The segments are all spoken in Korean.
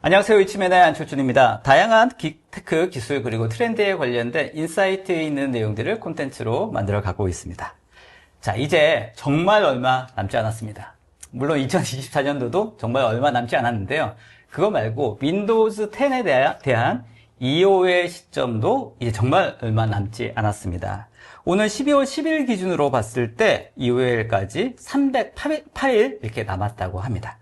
안녕하세요. 이치맨의 안철준입니다. 다양한 테크 기술 그리고 트렌드에 관련된 인사이트 있는 내용들을 콘텐츠로 만들어 가고 있습니다. 자, 이제 정말 얼마 남지 않았습니다. 물론 2024년도도 정말 얼마 남지 않았는데요. 그거 말고 윈도우즈 10에 대한 EOL 시점도 이제 정말 얼마 남지 않았습니다. 오늘 12월 10일 기준으로 봤을 때 EOL까지 308일 이렇게 남았다고 합니다.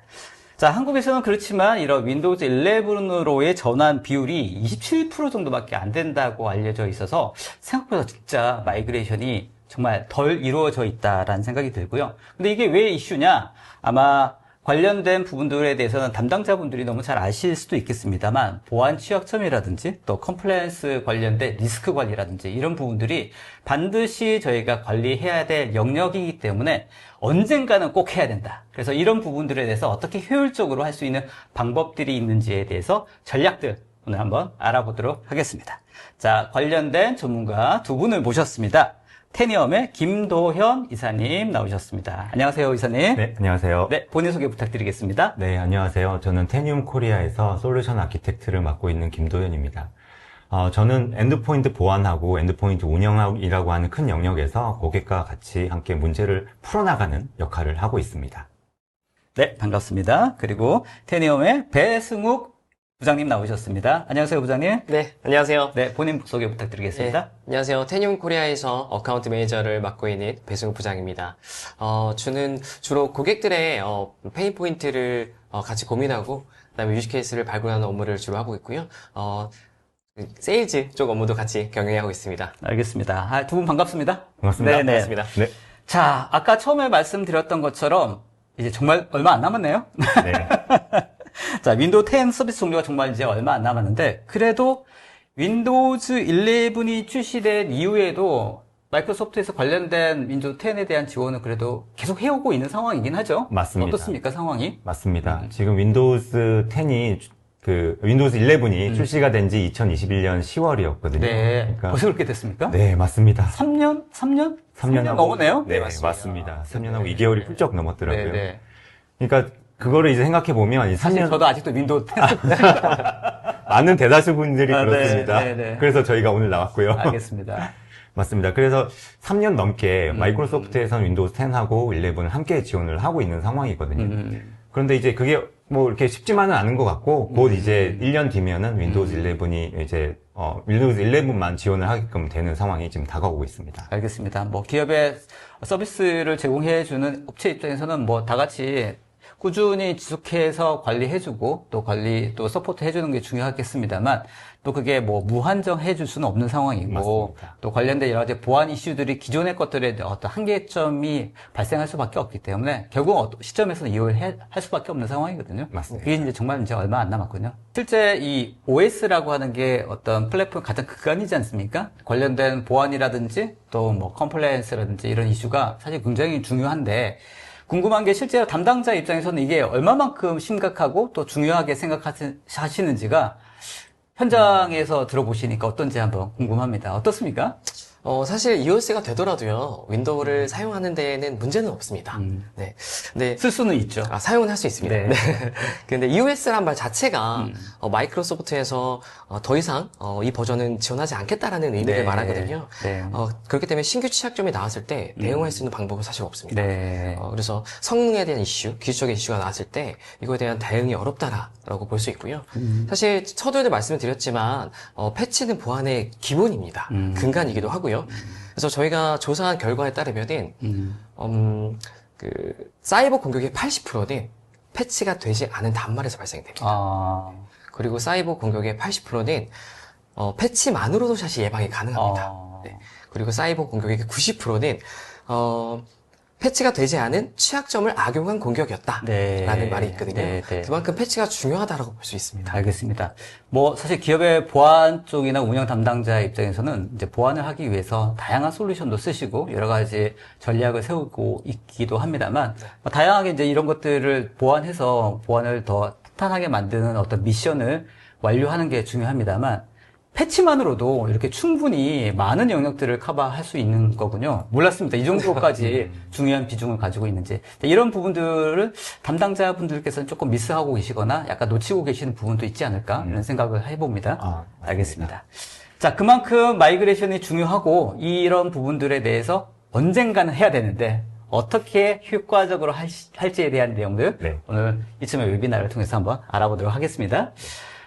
자, 한국에서는 그렇지만 이런 윈도우즈 11으로의 전환 비율이 27% 정도밖에 안 된다고 알려져 있어서 생각보다 진짜 마이그레이션이 정말 덜 이루어져 있다라는 생각이 들고요. 근데 이게 왜 이슈냐? 아마 관련된 부분들에 대해서는 담당자분들이 너무 잘 아실 수도 있겠습니다만 보안 취약점이라든지 또 컴플라이언스 관련된 리스크 관리라든지 이런 부분들이 반드시 저희가 관리해야 될 영역이기 때문에 언젠가는 꼭 해야 된다. 그래서 이런 부분들에 대해서 어떻게 효율적으로 할 수 있는 방법들이 있는지에 대해서 전략들 오늘 한번 알아보도록 하겠습니다. 자, 관련된 전문가 두 분을 모셨습니다. 테니엄의 김도현 이사님 나오셨습니다. 안녕하세요, 이사님. 네, 안녕하세요. 네, 본인 소개 부탁드리겠습니다. 네, 안녕하세요. 저는 테니움 코리아에서 솔루션 아키텍트를 맡고 있는 김도현입니다. 저는 엔드포인트 보안하고 엔드포인트 운영이라고 하는 큰 영역에서 고객과 같이 함께 문제를 풀어나가는 역할을 하고 있습니다. 네, 반갑습니다. 그리고 테니엄의 배승욱 부장님 나오셨습니다. 안녕하세요, 부장님. 네, 안녕하세요. 네, 본인 소개 부탁드리겠습니다. 네, 안녕하세요. 테니움 코리아에서 어카운트 매니저를 맡고 있는 배승우 부장입니다. 저는 주로 고객들의 페인 포인트를 같이 고민하고 그다음에 유즈 케이스를 발굴하는 업무를 주로 하고 있고요. 세일즈 쪽 업무도 같이 경영하고 있습니다. 알겠습니다. 두 분 반갑습니다. 반갑습니다. 네네. 반갑습니다. 네. 자, 아까 처음에 말씀드렸던 것처럼 이제 정말 얼마 안 남았네요. 네. 자, 윈도우 10 서비스 종료가 정말 이제 얼마 안 남았는데 그래도 윈도우즈 11이 출시된 이후에도 마이크로소프트에서 관련된 윈도우 10에 대한 지원을 그래도 계속 해오고 있는 상황이긴 하죠. 맞습니다. 어떻습니까, 상황이? 맞습니다. 지금 윈도우즈 10이 윈도우즈 11이 출시가 된 지 2021년 10월이었거든요. 네. 그러니까, 벌써 그렇게 됐습니까? 네, 맞습니다. 3년? 3년? 3년 넘었네요? 네, 맞습니다. 맞습니다. 3년하고 2개월이 훌쩍 넘었더라고요. 네. 그러니까 그거를 이제 생각해보면 이 사실 3년 저도 아직도 윈도우 10. 많은 대다수 분들이 네, 그렇습니다. 네. 그래서 저희가 오늘 나왔고요. 알겠습니다. 맞습니다. 그래서 3년 넘게 마이크로소프트에서는 윈도우즈 10하고 11을 함께 지원을 하고 있는 상황이거든요. 그런데 이제 그게 뭐 이렇게 쉽지만은 않은 것 같고, 곧 이제 1년 뒤면은 윈도우즈 11이 이제, 윈도우즈 11만 지원을 하게끔 되는 상황이 지금 다가오고 있습니다. 알겠습니다. 뭐 기업의 서비스를 제공해주는 업체 입장에서는 뭐 다 같이 꾸준히 지속해서 관리해주고 또 서포트 해주는 게 중요하겠습니다만 또 그게 뭐 무한정 해줄 수는 없는 상황이고 맞습니다. 또 관련된 여러 가지 보안 이슈들이 기존의 것들에 어떤 한계점이 발생할 수밖에 없기 때문에 결국 어떤 시점에서는 이용을 할 수밖에 없는 상황이거든요. 맞습니다. 그게 이제 정말 이제 얼마 안 남았군요. 실제 이 OS라고 하는 게 어떤 플랫폼 가장 극한이지 않습니까? 관련된 보안이라든지 또 뭐 컴플라이언스라든지 이런 이슈가 사실 굉장히 중요한데 궁금한 게 실제로 담당자 입장에서는 이게 얼마만큼 심각하고 또 중요하게 생각하시는지가 현장에서 들어보시니까 어떤지 한번 궁금합니다. 어떻습니까? 사실 EOS가 되더라도요, 윈도우를 사용하는 데에는 문제는 없습니다. 네. 근데, 쓸 수는 있죠. 사용은 할 수 있습니다. 네. 네. 근데 EOS란 말 자체가, 마이크로소프트에서, 더 이상, 이 버전은 지원하지 않겠다라는 의미를 네. 말하거든요. 네. 그렇기 때문에 신규 취약점이 나왔을 때 대응할 수 있는 방법은 사실 없습니다. 네. 그래서 성능에 대한 이슈, 기술적인 이슈가 나왔을 때 이거에 대한 대응이 어렵다라고 볼 수 있고요. 사실 서두에도 말씀을 드렸지만 패치는 보안의 기본입니다. 근간이기도 하고요. 그래서 저희가 조사한 결과에 따르면은 사이버 공격의 80%는 패치가 되지 않은 단말에서 발생이 됩니다. 그리고 사이버 공격의 80%는 패치만으로도 사실 예방이 가능합니다. 네. 그리고 사이버 공격의 90%는 패치가 되지 않은 취약점을 악용한 공격이었다라는 네. 말이 있거든요. 네. 그만큼 패치가 중요하다라고 볼 수 있습니다. 알겠습니다. 뭐 사실 기업의 보안 쪽이나 운영 담당자 입장에서는 이제 보안을 하기 위해서 다양한 솔루션도 쓰시고 여러 가지 전략을 세우고 있기도 합니다만 뭐 다양하게 이제 이런 것들을 보완해서 보안을 더 탄탄하게 만드는 어떤 미션을 완료하는 게 중요합니다만 패치만으로도 이렇게 충분히 많은 영역들을 커버할 수 있는 거군요. 몰랐습니다. 이 정도까지 중요한 비중을 가지고 있는지. 이런 부분들을 담당자분들께서는 조금 미스하고 계시거나 약간 놓치고 계시는 부분도 있지 않을까 이런 생각을 해봅니다. 알겠습니다. 자, 그만큼 마이그레이션이 중요하고 이런 부분들에 대해서 언젠가는 해야 되는데 어떻게 효과적으로 할지에 대한 내용들 네. 오늘 이쯤의 웨비나를 통해서 한번 알아보도록 하겠습니다.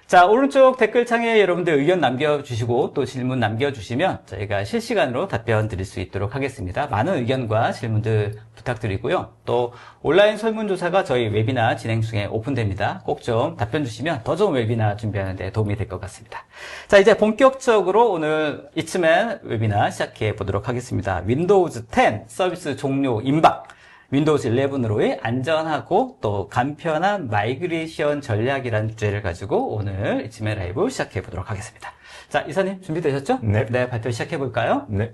자, 오른쪽 댓글창에 여러분들 의견 남겨주시고 또 질문 남겨주시면 저희가 실시간으로 답변 드릴 수 있도록 하겠습니다. 많은 의견과 질문들 부탁드리고요. 또 온라인 설문조사가 저희 웨비나 진행 중에 오픈됩니다. 꼭 좀 답변 주시면 더 좋은 웨비나 준비하는 데 도움이 될 것 같습니다. 자, 이제 본격적으로 오늘 이쯤에 웨비나 시작해 보도록 하겠습니다. 윈도우즈 10 서비스 종료 임박. 윈도우즈 11으로의 안전하고 또 간편한 마이그레이션 전략이라는 주제를 가지고 오늘 이쯤에 라이브 시작해 보도록 하겠습니다. 자, 이사님 준비되셨죠? 네. 네, 발표 시작해 볼까요? 네.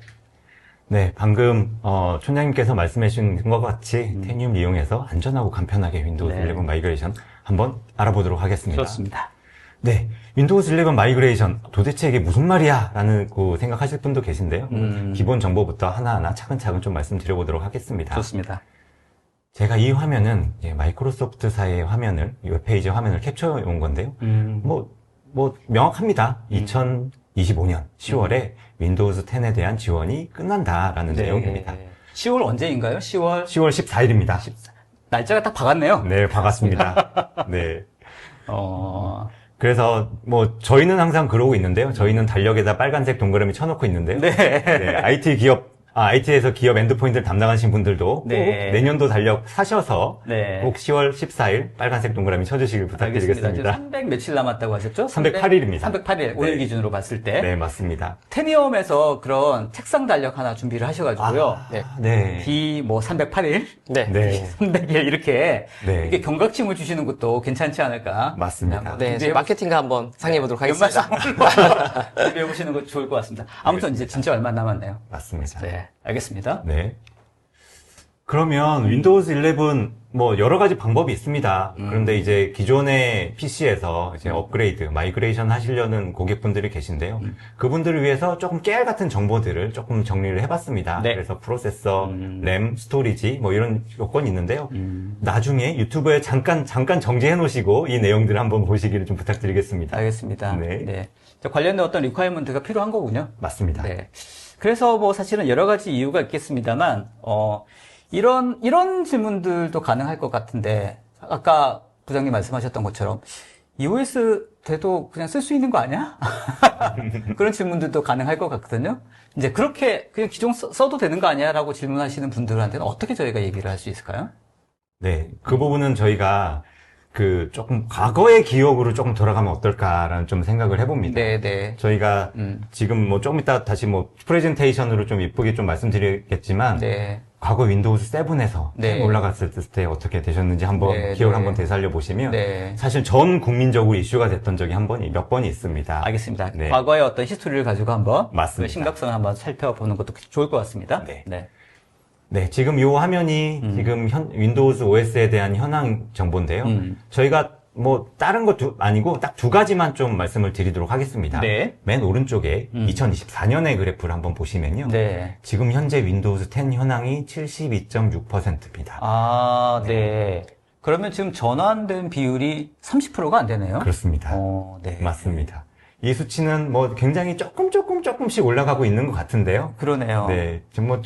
네, 방금 촌장님께서 말씀해 주신 것 같이 테니움 이용해서 안전하고 간편하게 윈도우즈 네. 11 마이그레이션 한번 알아보도록 하겠습니다. 좋습니다. 네, 윈도우즈 11 마이그레이션 도대체 이게 무슨 말이야? 라는 생각하실 분도 계신데요. 기본 정보부터 하나하나 차근차근 좀 말씀드려보도록 하겠습니다. 좋습니다. 제가 이 화면은 마이크로소프트사의 화면을, 웹페이지 화면을 capture해 온 건데요. 명확합니다. 2025년 10월에 윈도우즈 10에 대한 지원이 끝난다라는 내용입니다. 10월 언제인가요? 10월 14일입니다. 날짜가 딱 박았네요. 네, 반갑습니다. 네. 어, 그래서 저희는 항상 그러고 있는데요. 저희는 달력에다 빨간색 동그라미 쳐놓고 있는데요. 네. IT에서 기업 엔드포인트를 담당하신 분들도 네. 꼭 내년도 달력 사셔서 네. 꼭 10월 14일 빨간색 동그라미 쳐주시길 부탁드리겠습니다. 지금 300 며칠 남았다고 하셨죠? 308일입니다. 308일, 오늘 네. 기준으로 봤을 때. 네, 맞습니다. 테니엄에서 그런 책상 달력 하나 준비를 하셔가지고요. 네. 네. D 308일, 네. 네. 300일 이렇게 네. 이게 경각심을 주시는 것도 괜찮지 않을까? 맞습니다. 네, 준비해 마케팅과 한번 상의해보도록 하겠습니다. 준비해 보시는 거 좋을 것 같습니다. 아무튼 이제 진짜 얼마 안 남았네요. 맞습니다. 네, 알겠습니다. 네. 그러면 윈도우즈 11 여러 가지 방법이 있습니다. 그런데 이제 기존의 PC에서 이제 업그레이드, 마이그레이션 하시려는 고객분들이 계신데요. 그분들을 위해서 조금 깨알 같은 정보들을 조금 정리를 해봤습니다. 네. 그래서 프로세서, 램, 스토리지 이런 요건이 있는데요. 나중에 유튜브에 잠깐 정지해 놓으시고 이 내용들을 한번 보시기를 좀 부탁드리겠습니다. 알겠습니다. 네. 네. 관련된 어떤 리퀘어먼트가 필요한 거군요. 맞습니다. 네. 그래서 사실은 여러 가지 이유가 있겠습니다만, 이런 질문들도 가능할 것 같은데, 아까 부장님 말씀하셨던 것처럼, EOS 돼도 그냥 쓸 수 있는 거 아니야? 그런 질문들도 가능할 것 같거든요. 이제 그렇게 그냥 기존 써도 되는 거 아니야? 라고 질문하시는 분들한테는 어떻게 저희가 얘기를 할 수 있을까요? 네. 그 부분은 저희가 조금 과거의 기억으로 조금 돌아가면 어떨까라는 좀 생각을 해봅니다. 네. 저희가 지금 조금 이따 다시 프레젠테이션으로 좀 이쁘게 좀 말씀드리겠지만, 네. 과거 윈도우즈 7에서 네. 올라갔을 때 어떻게 되셨는지 한번 네, 기억을 네. 한번 되살려 보시면 네. 사실 전 국민적으로 이슈가 됐던 적이 몇 번이 있습니다. 알겠습니다. 네. 과거의 어떤 히스토리를 가지고 한번 맞습니다. 그 심각성을 한번 살펴보는 것도 좋을 것 같습니다. 네. 네. 네, 지금 이 화면이 지금 윈도우즈 OS에 대한 현황 정보인데요. 저희가 다른 것 아니고 딱 두 가지만 좀 말씀을 드리도록 하겠습니다. 네. 맨 오른쪽에 2024년의 그래프를 한번 보시면요. 네. 지금 현재 윈도우즈 10 현황이 72.6%입니다. 아, 네. 그러면 지금 전환된 비율이 30%가 안 되네요? 그렇습니다. 네. 맞습니다. 이 수치는 굉장히 조금씩 올라가고 있는 것 같은데요. 그러네요. 네. 지금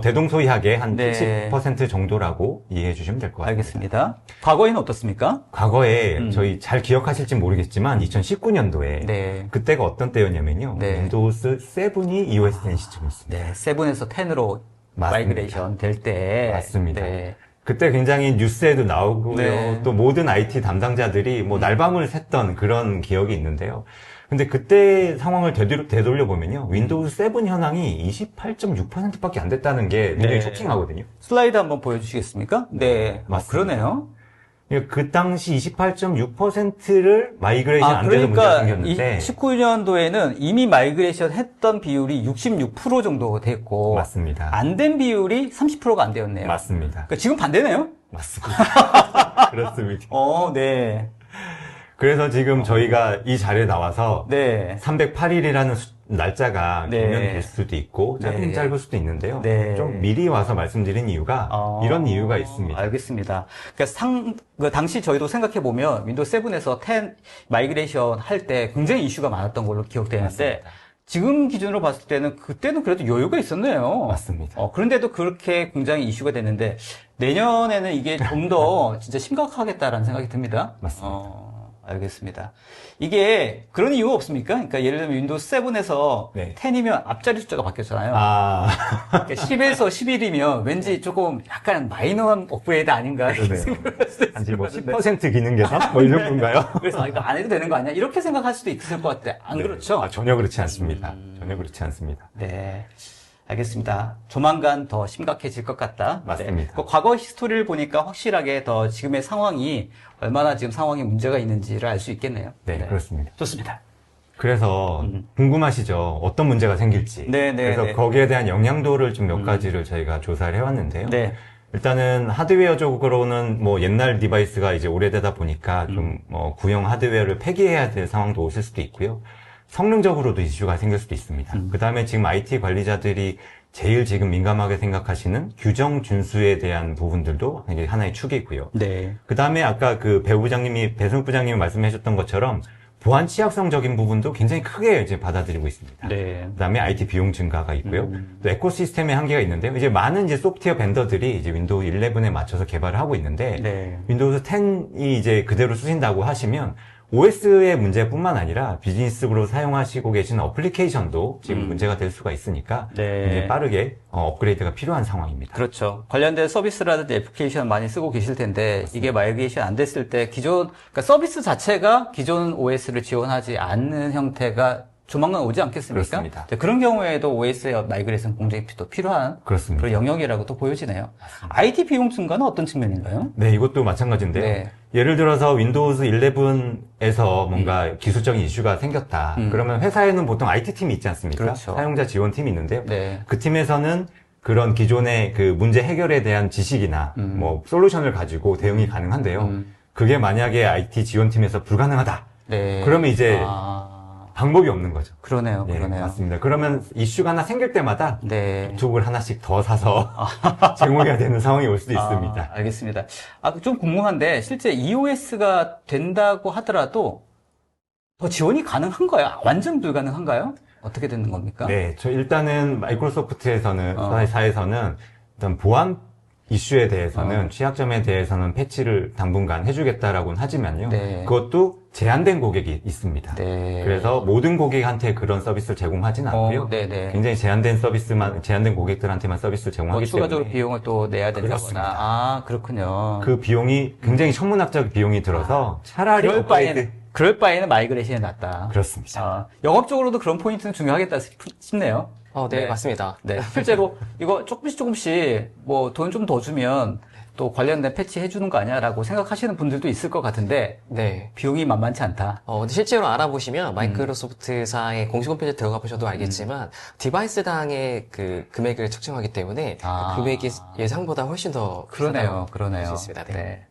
대동소이하게 한 네. 70% 정도라고 이해해 주시면 될 것 같습니다. 알겠습니다. 과거에는 어떻습니까? 과거에 저희 잘 기억하실지 모르겠지만 2019년도에 네. 그때가 어떤 때였냐면요. 네. 윈도우스 7이 EOS 된 시점이었습니다. 네. 7에서 10으로 맞습니다. 마이그레이션 될 때. 맞습니다. 네. 그때 굉장히 뉴스에도 나오고요. 네. 또 모든 IT 담당자들이 날밤을 샜던 그런 기억이 있는데요. 근데 그때 상황을 되돌려 보면요. 윈도우즈 7 현황이 28.6%밖에 안 됐다는 게 굉장히 네. 쇼킹하거든요. 슬라이드 한번 보여주시겠습니까? 네. 맞습니다. 그러네요. 그 당시 28.6%를 마이그레이션 안 돼서 문제가 그러니까 생겼는데 19년도에는 이미 마이그레이션 했던 비율이 66% 정도 됐고 맞습니다. 안 된 비율이 30%가 안 되었네요. 맞습니다. 그러니까 지금 반대네요. 맞습니다. 그렇습니다. 네. 그래서 지금 저희가 이 자리에 나와서 네. 308일이라는 날짜가 네. 길면 될 수도 있고 짧으면 네. 짧을 수도 있는데요. 네. 좀 미리 와서 말씀드린 이유가 이런 이유가 있습니다. 알겠습니다. 그러니까 당시 저희도 생각해보면 윈도우 7에서 10 마이그레이션 할 때 굉장히 이슈가 많았던 걸로 기억되는데 맞습니다. 지금 기준으로 봤을 때는 그때는 그래도 여유가 있었네요. 맞습니다. 그런데도 그렇게 굉장히 이슈가 됐는데 내년에는 이게 좀 더 진짜 심각하겠다라는 생각이 듭니다. 맞습니다. 알겠습니다. 이게 그런 이유 없습니까? 그러니까 예를 들면 윈도우 7에서 네. 10이면 앞자리 숫자가 바뀌었잖아요. 아, 그러니까 10에서 11이면 왠지 조금 약간 마이너한 업그레이드 아닌가 이렇게 그러네요. 생각할 수도 있을 한지 것 뭐 같은데. 10% 기능 개선? 뭐 이 정도인가요? 그래서 이거 안 해도 되는 거 아니야? 이렇게 생각할 수도 있을 것 같아. 안 네. 그렇죠? 아, 전혀 그렇지 않습니다. 전혀 그렇지 않습니다. 네. 알겠습니다. 조만간 더 심각해질 것 같다. 맞습니다. 네. 그 과거 히스토리를 보니까 확실하게 더 지금의 상황이 얼마나 지금 상황에 문제가 있는지를 알 수 있겠네요. 네, 그렇습니다. 좋습니다. 그래서 궁금하시죠? 어떤 문제가 생길지. 네, 네, 그래서 네. 거기에 대한 영향도를 좀 몇 가지를 저희가 조사를 해왔는데요. 네. 일단은 하드웨어적으로는 뭐 옛날 디바이스가 이제 오래되다 보니까 좀 구형 하드웨어를 폐기해야 될 상황도 오실 수도 있고요. 성능적으로도 이슈가 생길 수도 있습니다. 그 다음에 지금 IT 관리자들이 제일 지금 민감하게 생각하시는 규정 준수에 대한 부분들도 이게 하나의 축이고요. 네. 그 다음에 아까 그 배승욱 부장님이 말씀해 주셨던 것처럼 보안 취약성적인 부분도 굉장히 크게 이제 받아들이고 있습니다. 네. 그 다음에 IT 비용 증가가 있고요. 또 에코시스템의 한계가 있는데요. 이제 많은 이제 소프트웨어 벤더들이 이제 윈도우 11에 맞춰서 개발을 하고 있는데 네. 윈도우 10이 이제 그대로 쓰신다고 하시면 OS의 문제뿐만 아니라 비즈니스로 사용하시고 계신 어플리케이션도 지금 문제가 될 수가 있으니까 네. 이제 빠르게 업그레이드가 필요한 상황입니다. 그렇죠. 관련된 서비스라든지 애플리케이션 많이 쓰고 계실 텐데 이게 마이그레이션 안 됐을 때 그러니까 서비스 자체가 기존 OS를 지원하지 않는 형태가 조만간 오지 않겠습니까? 그렇습니다. 네, 그런 경우에도 OS의 마이그레이션 공정이 또 필요한 그렇습니다. 그런 영역이라고 또 보여지네요. IT 비용 증가는 어떤 측면인가요? 네, 이것도 마찬가지인데요. 네. 예를 들어서 윈도우즈 11에서 뭔가 기술적인 이슈가 생겼다. 그러면 회사에는 보통 IT팀이 있지 않습니까? 그렇죠. 사용자 지원팀이 있는데요. 네. 그 팀에서는 그런 기존의 그 문제 해결에 대한 지식이나 뭐 솔루션을 가지고 대응이 가능한데요. 그게 만약에 IT 지원팀에서 불가능하다. 네. 그러면 이제 방법이 없는 거죠. 그러네요. 네, 그러네요. 맞습니다. 그러면 이슈가 하나 생길 때마다 네. 노트북을 하나씩 더 사서 제공해야 되는 상황이 올 수도 있습니다. 알겠습니다. 좀 궁금한데 실제 EOS가 된다고 하더라도 더 지원이 가능한가요? 완전 불가능한가요? 어떻게 되는 겁니까? 네, 일단은 마이크로소프트에서는 사에서는 일단 보안 이슈에 대해서는 취약점에 대해서는 패치를 당분간 해주겠다라고는 하지만요. 네. 그것도 제한된 고객이 있습니다. 네. 그래서 모든 고객한테 그런 서비스를 제공하진 않고요. 네네. 굉장히 제한된 고객들한테만 서비스를 제공하기 추가적으로 때문에 비용을 또 내야 된다거나. 그렇습니다. 그렇군요. 그 비용이 굉장히 천문학적 비용이 들어서 차라리 그럴 바에는 마이그레이션이 낫다. 그렇습니다. 영업적으로도 그런 포인트는 중요하겠다 싶네요. 네, 네. 맞습니다. 네. 실제로 이거 조금씩 뭐 돈 좀 더 주면 또 관련된 패치 해주는 거 아니야? 라고 생각하시는 분들도 있을 것 같은데 네. 비용이 만만치 않다. 근데 실제로 알아보시면 마이크로소프트사의 공식 홈페이지에 들어가 보셔도 알겠지만 디바이스당의 그 금액을 측정하기 때문에 그 금액이 예상보다 훨씬 더 그러네요. 볼수 있습니다. 네. 네.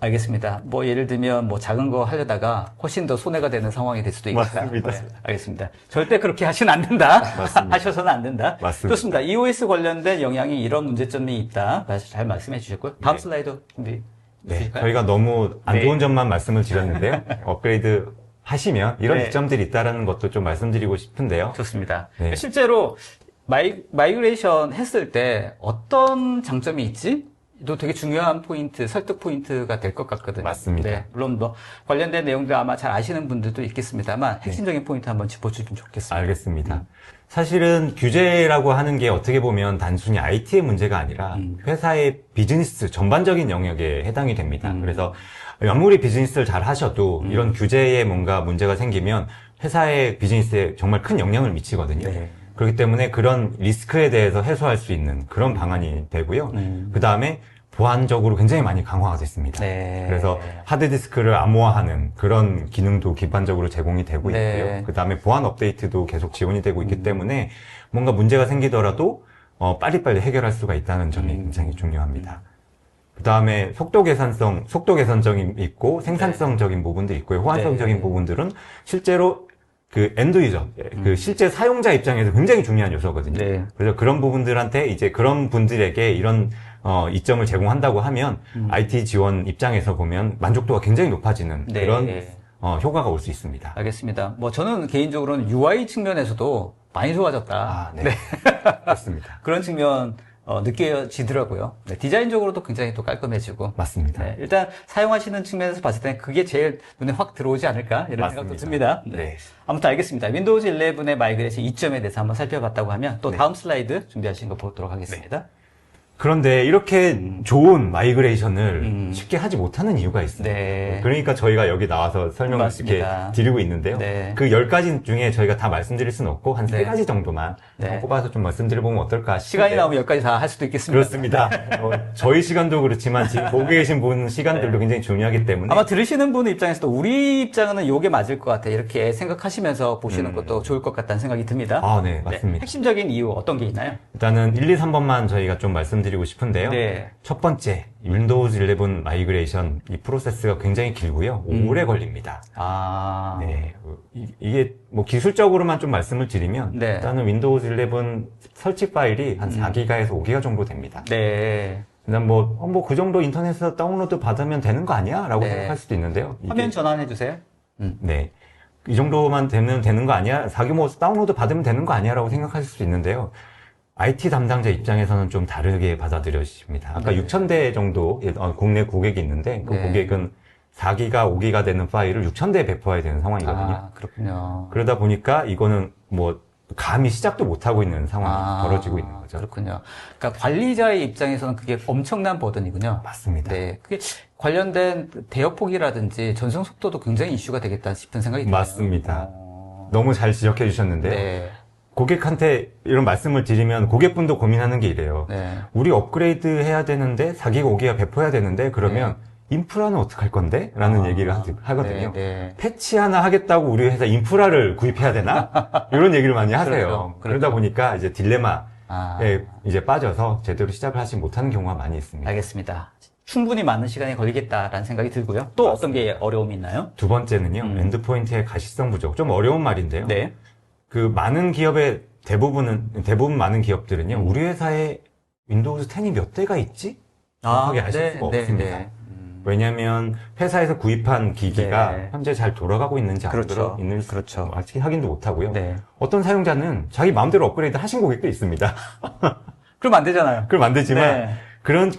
알겠습니다. 뭐 예를 들면 뭐 작은 거 하려다가 훨씬 더 손해가 되는 상황이 될 수도 있겠다. 맞습니다. 네, 알겠습니다. 절대 그렇게 하시면 안 된다. 맞습니다. 하셔서는 안 된다. 맞습니다. 좋습니다. EOS 관련된 영향이 이런 문제점이 있다. 잘 말씀해 주셨고요. 다음 슬라이드 준비. 네, 주실까요? 저희가 너무 안 네. 좋은 점만 말씀을 드렸는데요. 업그레이드 하시면 이런 네. 이점들이 있다라는 것도 좀 말씀드리고 싶은데요. 좋습니다. 네. 실제로 마이그레이션 했을 때 어떤 장점이 있지? 또 되게 중요한 포인트, 설득 포인트가 될 것 같거든요. 맞습니다. 네, 물론 뭐 관련된 내용들 아마 잘 아시는 분들도 있겠습니다만 핵심적인 포인트 한번 짚어주시면 좋겠습니다. 알겠습니다. 사실은 규제라고 하는 게 어떻게 보면 단순히 IT의 문제가 아니라 회사의 비즈니스 전반적인 영역에 해당이 됩니다. 그래서 아무리 비즈니스를 잘 하셔도 이런 규제에 뭔가 문제가 생기면 회사의 비즈니스에 정말 큰 영향을 미치거든요. 네. 그렇기 때문에 그런 리스크에 대해서 해소할 수 있는 그런 방안이 되고요. 그 다음에 보안적으로 굉장히 많이 강화가 됐습니다. 네. 그래서 하드디스크를 암호화하는 그런 기능도 기반적으로 제공이 되고 네. 있고요. 그 다음에 보안 업데이트도 계속 지원이 되고 있기 때문에 뭔가 문제가 생기더라도 빨리빨리 해결할 수가 있다는 점이 굉장히 중요합니다. 그 다음에 속도 개선적인 있고 생산성적인 부분도 있고요. 호환성적인 부분들은 실제로 그 엔드 유저, 그 실제 사용자 입장에서 굉장히 중요한 요소거든요. 네. 그래서 그런 부분들한테 이제 그런 분들에게 이런 이점을 제공한다고 하면 IT 지원 입장에서 보면 만족도가 굉장히 높아지는 네. 그런 효과가 올 수 있습니다. 알겠습니다. 뭐 저는 개인적으로는 UI 측면에서도 많이 좋아졌다. 아, 네. 그렇습니다. 그런 측면 느껴지더라고요. 네, 디자인적으로도 굉장히 또 깔끔해지고. 맞습니다. 네, 일단 사용하시는 측면에서 봤을 때는 그게 제일 눈에 확 들어오지 않을까 이런 맞습니다. 생각도 듭니다. 네. 아무튼 알겠습니다. 윈도우즈 11의 마이그레이션 이점에 대해서 한번 살펴봤다고 하면 또 다음 슬라이드 준비하신 거 보도록 하겠습니다. 그런데 이렇게 좋은 마이그레이션을 쉽게 하지 못하는 이유가 있어요. 네. 그러니까 저희가 여기 나와서 설명을 맞습니다. 이렇게 드리고 있는데요. 네. 그 10가지 중에 저희가 다 말씀드릴 수는 없고 한 네. 3가지 정도만 네. 꼽아서 좀 말씀드려보면 어떨까 싶은데요. 시간이 나오면 여기까지 다 할 수도 있겠습니다. 그렇습니다. 저희 시간도 그렇지만 지금 보고 계신 분 시간들도 굉장히 중요하기 때문에 아마 들으시는 분 입장에서도 우리 입장은 요게 맞을 것 같아. 이렇게 생각하시면서 보시는 것도 좋을 것 같다는 생각이 듭니다. 아, 네, 맞습니다. 핵심적인 이유 어떤 게 있나요? 일단은 1, 2, 3번만 저희가 좀 말씀드리고 싶은데요. 네. 첫 번째, 윈도우즈 11 마이그레이션 이 프로세스가 굉장히 길고요. 오래 걸립니다. 아. 네. 이게 뭐 기술적으로만 좀 말씀을 드리면 네. 일단은 윈도우즈 11 설치 파일이 한 4기가에서 5기가 정도 됩니다. 네. 그냥 뭐 그 정도 인터넷에서 다운로드 받으면 되는 거 아니야? 라고 네. 생각할 수도 있는데요. 화면 전환해 주세요. 네. 이 정도만 되면 되는 거 아니야? 4기 뭐 다운로드 받으면 되는 거 아니야? 라고 생각하실 수 있는데요. IT 담당자 입장에서는 좀 다르게 받아들여집니다. 아까 6,000대 정도 국내 고객이 있는데 그 네. 고객은 4기가, 5기가 되는 파일을 6,000대에 배포해야 되는 상황이거든요. 아, 그렇군요. 그러다 보니까 이거는 뭐 감히 시작도 못하고 있는 상황이 벌어지고 있는 거죠. 그렇군요. 그러니까 관리자의 입장에서는 그게 엄청난 버든이군요. 맞습니다. 네. 그게 관련된 대역폭이라든지 전송 속도도 굉장히 이슈가 되겠다 싶은 생각이 드네요. 맞습니다. 너무 잘 지적해 주셨는데요. 네. 고객한테 이런 말씀을 드리면 고객분도 고민하는 게 이래요. 네. 우리 업그레이드 해야 되는데 4기가 5기가 배포해야 되는데 그러면 인프라는 어떡할 건데? 라는 얘기를 하거든요. 네, 네. 패치 하나 하겠다고 우리 회사 인프라를 구입해야 되나? 이런 얘기를 많이 하세요. 그렇죠. 그러다 보니까 이제 딜레마에 아. 이제 빠져서 제대로 시작을 하지 못하는 경우가 많이 있습니다. 알겠습니다. 충분히 많은 시간이 걸리겠다라는 생각이 들고요. 또 어떤 게 어려움이 있나요? 두 번째는요, 엔드포인트의 가시성 부족. 좀 어려운 말인데요. 네. 그 많은 기업의 대부분 많은 기업들은요, 우리 회사에 윈도우즈 10이 몇 대가 있지? 정확하게 아실 수가 없습니다. 왜냐하면 회사에서 구입한 기기가 네. 현재 잘 돌아가고 있는지 안 그렇죠. 돌아가고 있는지 그렇죠. 아직 확인도 못 하고요. 네. 어떤 사용자는 자기 마음대로 업그레이드 하신 고객도 있습니다. 그럼 안 되잖아요. 그럼 안 되지만 네.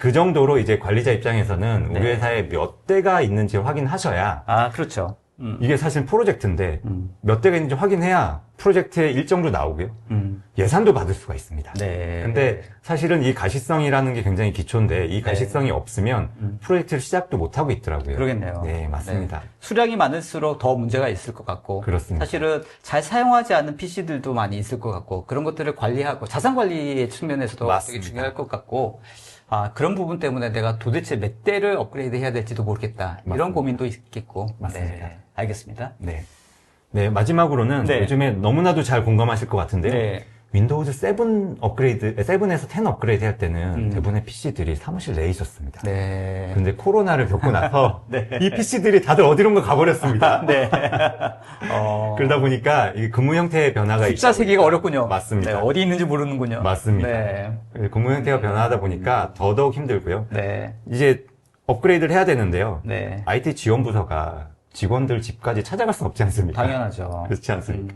그 정도로 이제 관리자 입장에서는 우리 네. 회사에 몇 대가 있는지 확인하셔야 아, 그렇죠. 이게 사실 프로젝트인데 몇 대가 있는지 확인해야 프로젝트의 일정도 나오고요. 예산도 받을 수가 있습니다. 네. 근데 사실은 이 가시성이라는 게 굉장히 기초인데 이 가시성이 없으면 프로젝트를 시작도 못하고 있더라고요. 그러겠네요. 네, 맞습니다. 네. 수량이 많을수록 더 문제가 있을 것 같고. 그렇습니다. 사실은 잘 사용하지 않는 PC들도 많이 있을 것 같고, 그런 것들을 관리하고, 자산 관리의 측면에서도 맞습니다. 되게 중요할 것 같고, 아, 그런 부분 때문에 내가 도대체 몇 대를 업그레이드 해야 될지도 모르겠다. 이런 맞습니다. 고민도 있겠고. 맞습니다. 네, 알겠습니다. 네. 네, 마지막으로는 네. 요즘에 너무나도 잘 공감하실 것 같은데요. 네. 윈도우즈 7에서 10 업그레이드 할 때는 대부분의 PC들이 사무실 내에 있었습니다. 네. 근데 코로나를 겪고 나서 네. 이 PC들이 다들 어디론가 가버렸습니다. 네. 그러다 보니까 이 근무 형태의 변화가 숫자 세기가 어렵군요. 맞습니다. 네, 어디 있는지 모르는군요. 맞습니다. 네. 근무 형태가 변화하다 보니까 더더욱 힘들고요. 네. 이제 업그레이드를 해야 되는데요. 네. IT 지원부서가 직원들 집까지 찾아갈 수는 없지 않습니까? 당연하죠. 그렇지 않습니까?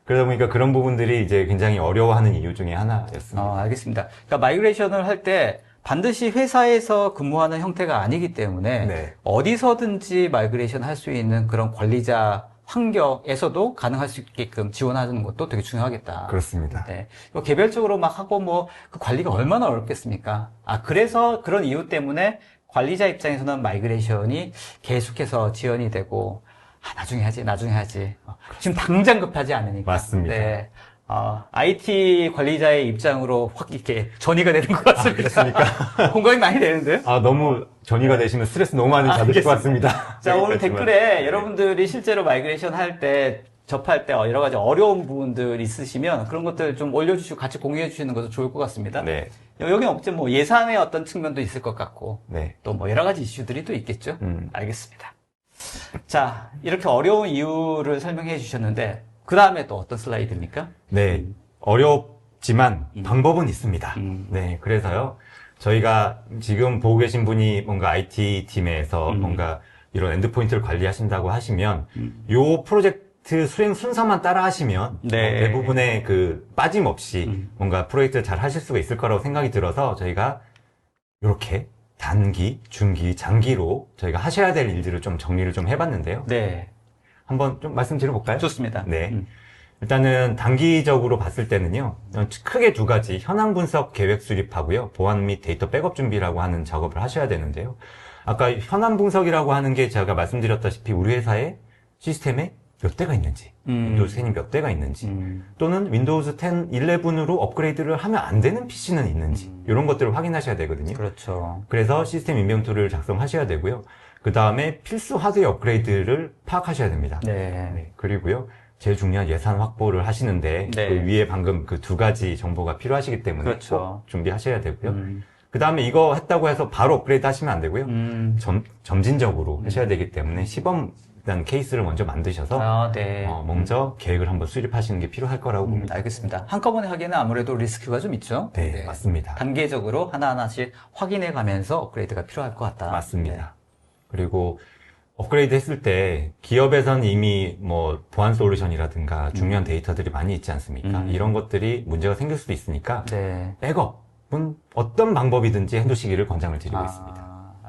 그러다 보니까 그런 부분들이 이제 굉장히 어려워하는 이유 중에 하나였습니다. 알겠습니다. 그러니까 마이그레이션을 할 때 반드시 회사에서 근무하는 형태가 아니기 때문에 네. 어디서든지 마이그레이션 할 수 있는 그런 관리자 환경에서도 가능할 수 있게끔 지원하는 것도 되게 중요하겠다. 그렇습니다. 네. 이거 개별적으로 막 하고 뭐 그 관리가 얼마나 어렵겠습니까? 그래서 그런 이유 때문에 관리자 입장에서는 마이그레이션이 계속해서 지연이 되고 나중에 하지. 지금 당장 급하지 않으니까. 맞습니다. 네. IT 관리자의 입장으로 확 이렇게 전이가 되는 것 같습니다. 그렇습니까? 공감이 많이 되는데? 너무 전이가 되시면 스트레스 너무 많이 받으실 것 같습니다. 자, 오늘 그렇지만. 댓글에 여러분들이 실제로 마이그레이션 할 때 접할 때 여러 가지 어려운 부분들 있으시면 그런 것들 좀 올려주시고 같이 공유해 주시는 것도 좋을 것 같습니다. 네. 여기는 없지 뭐 예산의 어떤 측면도 있을 것 같고 네. 또 뭐 여러 가지 이슈들이 또 있겠죠. 알겠습니다. 자, 이렇게 어려운 이유를 설명해 주셨는데 그 다음에 또 어떤 슬라이드입니까? 네. 어렵지만 방법은 있습니다. 네. 그래서요. 저희가 지금 보고 계신 분이 뭔가 IT 팀에서 뭔가 이런 엔드포인트를 관리하신다고 하시면 요 프로젝트 수행 순서만 따라 하시면 네. 대부분의 그 빠짐없이 뭔가 프로젝트를 잘 하실 수가 있을 거라고 생각이 들어서 저희가 이렇게 단기, 중기, 장기로 저희가 하셔야 될 일들을 좀 정리를 좀 해봤는데요. 네. 한번 좀 말씀드려볼까요? 좋습니다. 네. 일단은 단기적으로 봤을 때는요, 크게 두 가지, 현황 분석 계획 수립하고요, 보안 및 데이터 백업 준비라고 하는 작업을 하셔야 되는데요. 아까 현황 분석이라고 하는 게 제가 말씀드렸다시피 우리 회사에 시스템에 몇 대가 있는지, 윈도우즈 10이 몇 대가 있는지, 또는 윈도우즈 10, 11으로 업그레이드를 하면 안 되는 PC는 있는지, 이런 것들을 확인하셔야 되거든요. 그렇죠. 그래서 시스템 인벤토리를 작성하셔야 되고요. 그 다음에 필수 하드웨어 업그레이드를 파악하셔야 됩니다. 네. 네, 그리고요. 제일 중요한 예산 확보를 하시는데 네. 그 위에 방금 그 두 가지 정보가 필요하시기 때문에 그렇죠. 꼭 준비하셔야 되고요. 그 다음에 이거 했다고 해서 바로 업그레이드 하시면 안 되고요. 점진적으로 하셔야 되기 때문에 시범이라는 케이스를 먼저 만드셔서 아, 네. 먼저 계획을 한번 수립하시는 게 필요할 거라고 봅니다. 알겠습니다. 한꺼번에 하기에는 아무래도 리스크가 좀 있죠. 네, 맞습니다. 단계적으로 하나하나씩 확인해 가면서 업그레이드가 필요할 것 같다. 맞습니다. 그리고 업그레이드 했을 때 기업에선 이미 뭐 보안 솔루션이라든가 중요한 데이터들이 많이 있지 않습니까? 이런 것들이 문제가 생길 수도 있으니까 네. 백업은 어떤 방법이든지 해두시기를 권장을 드리고 있습니다.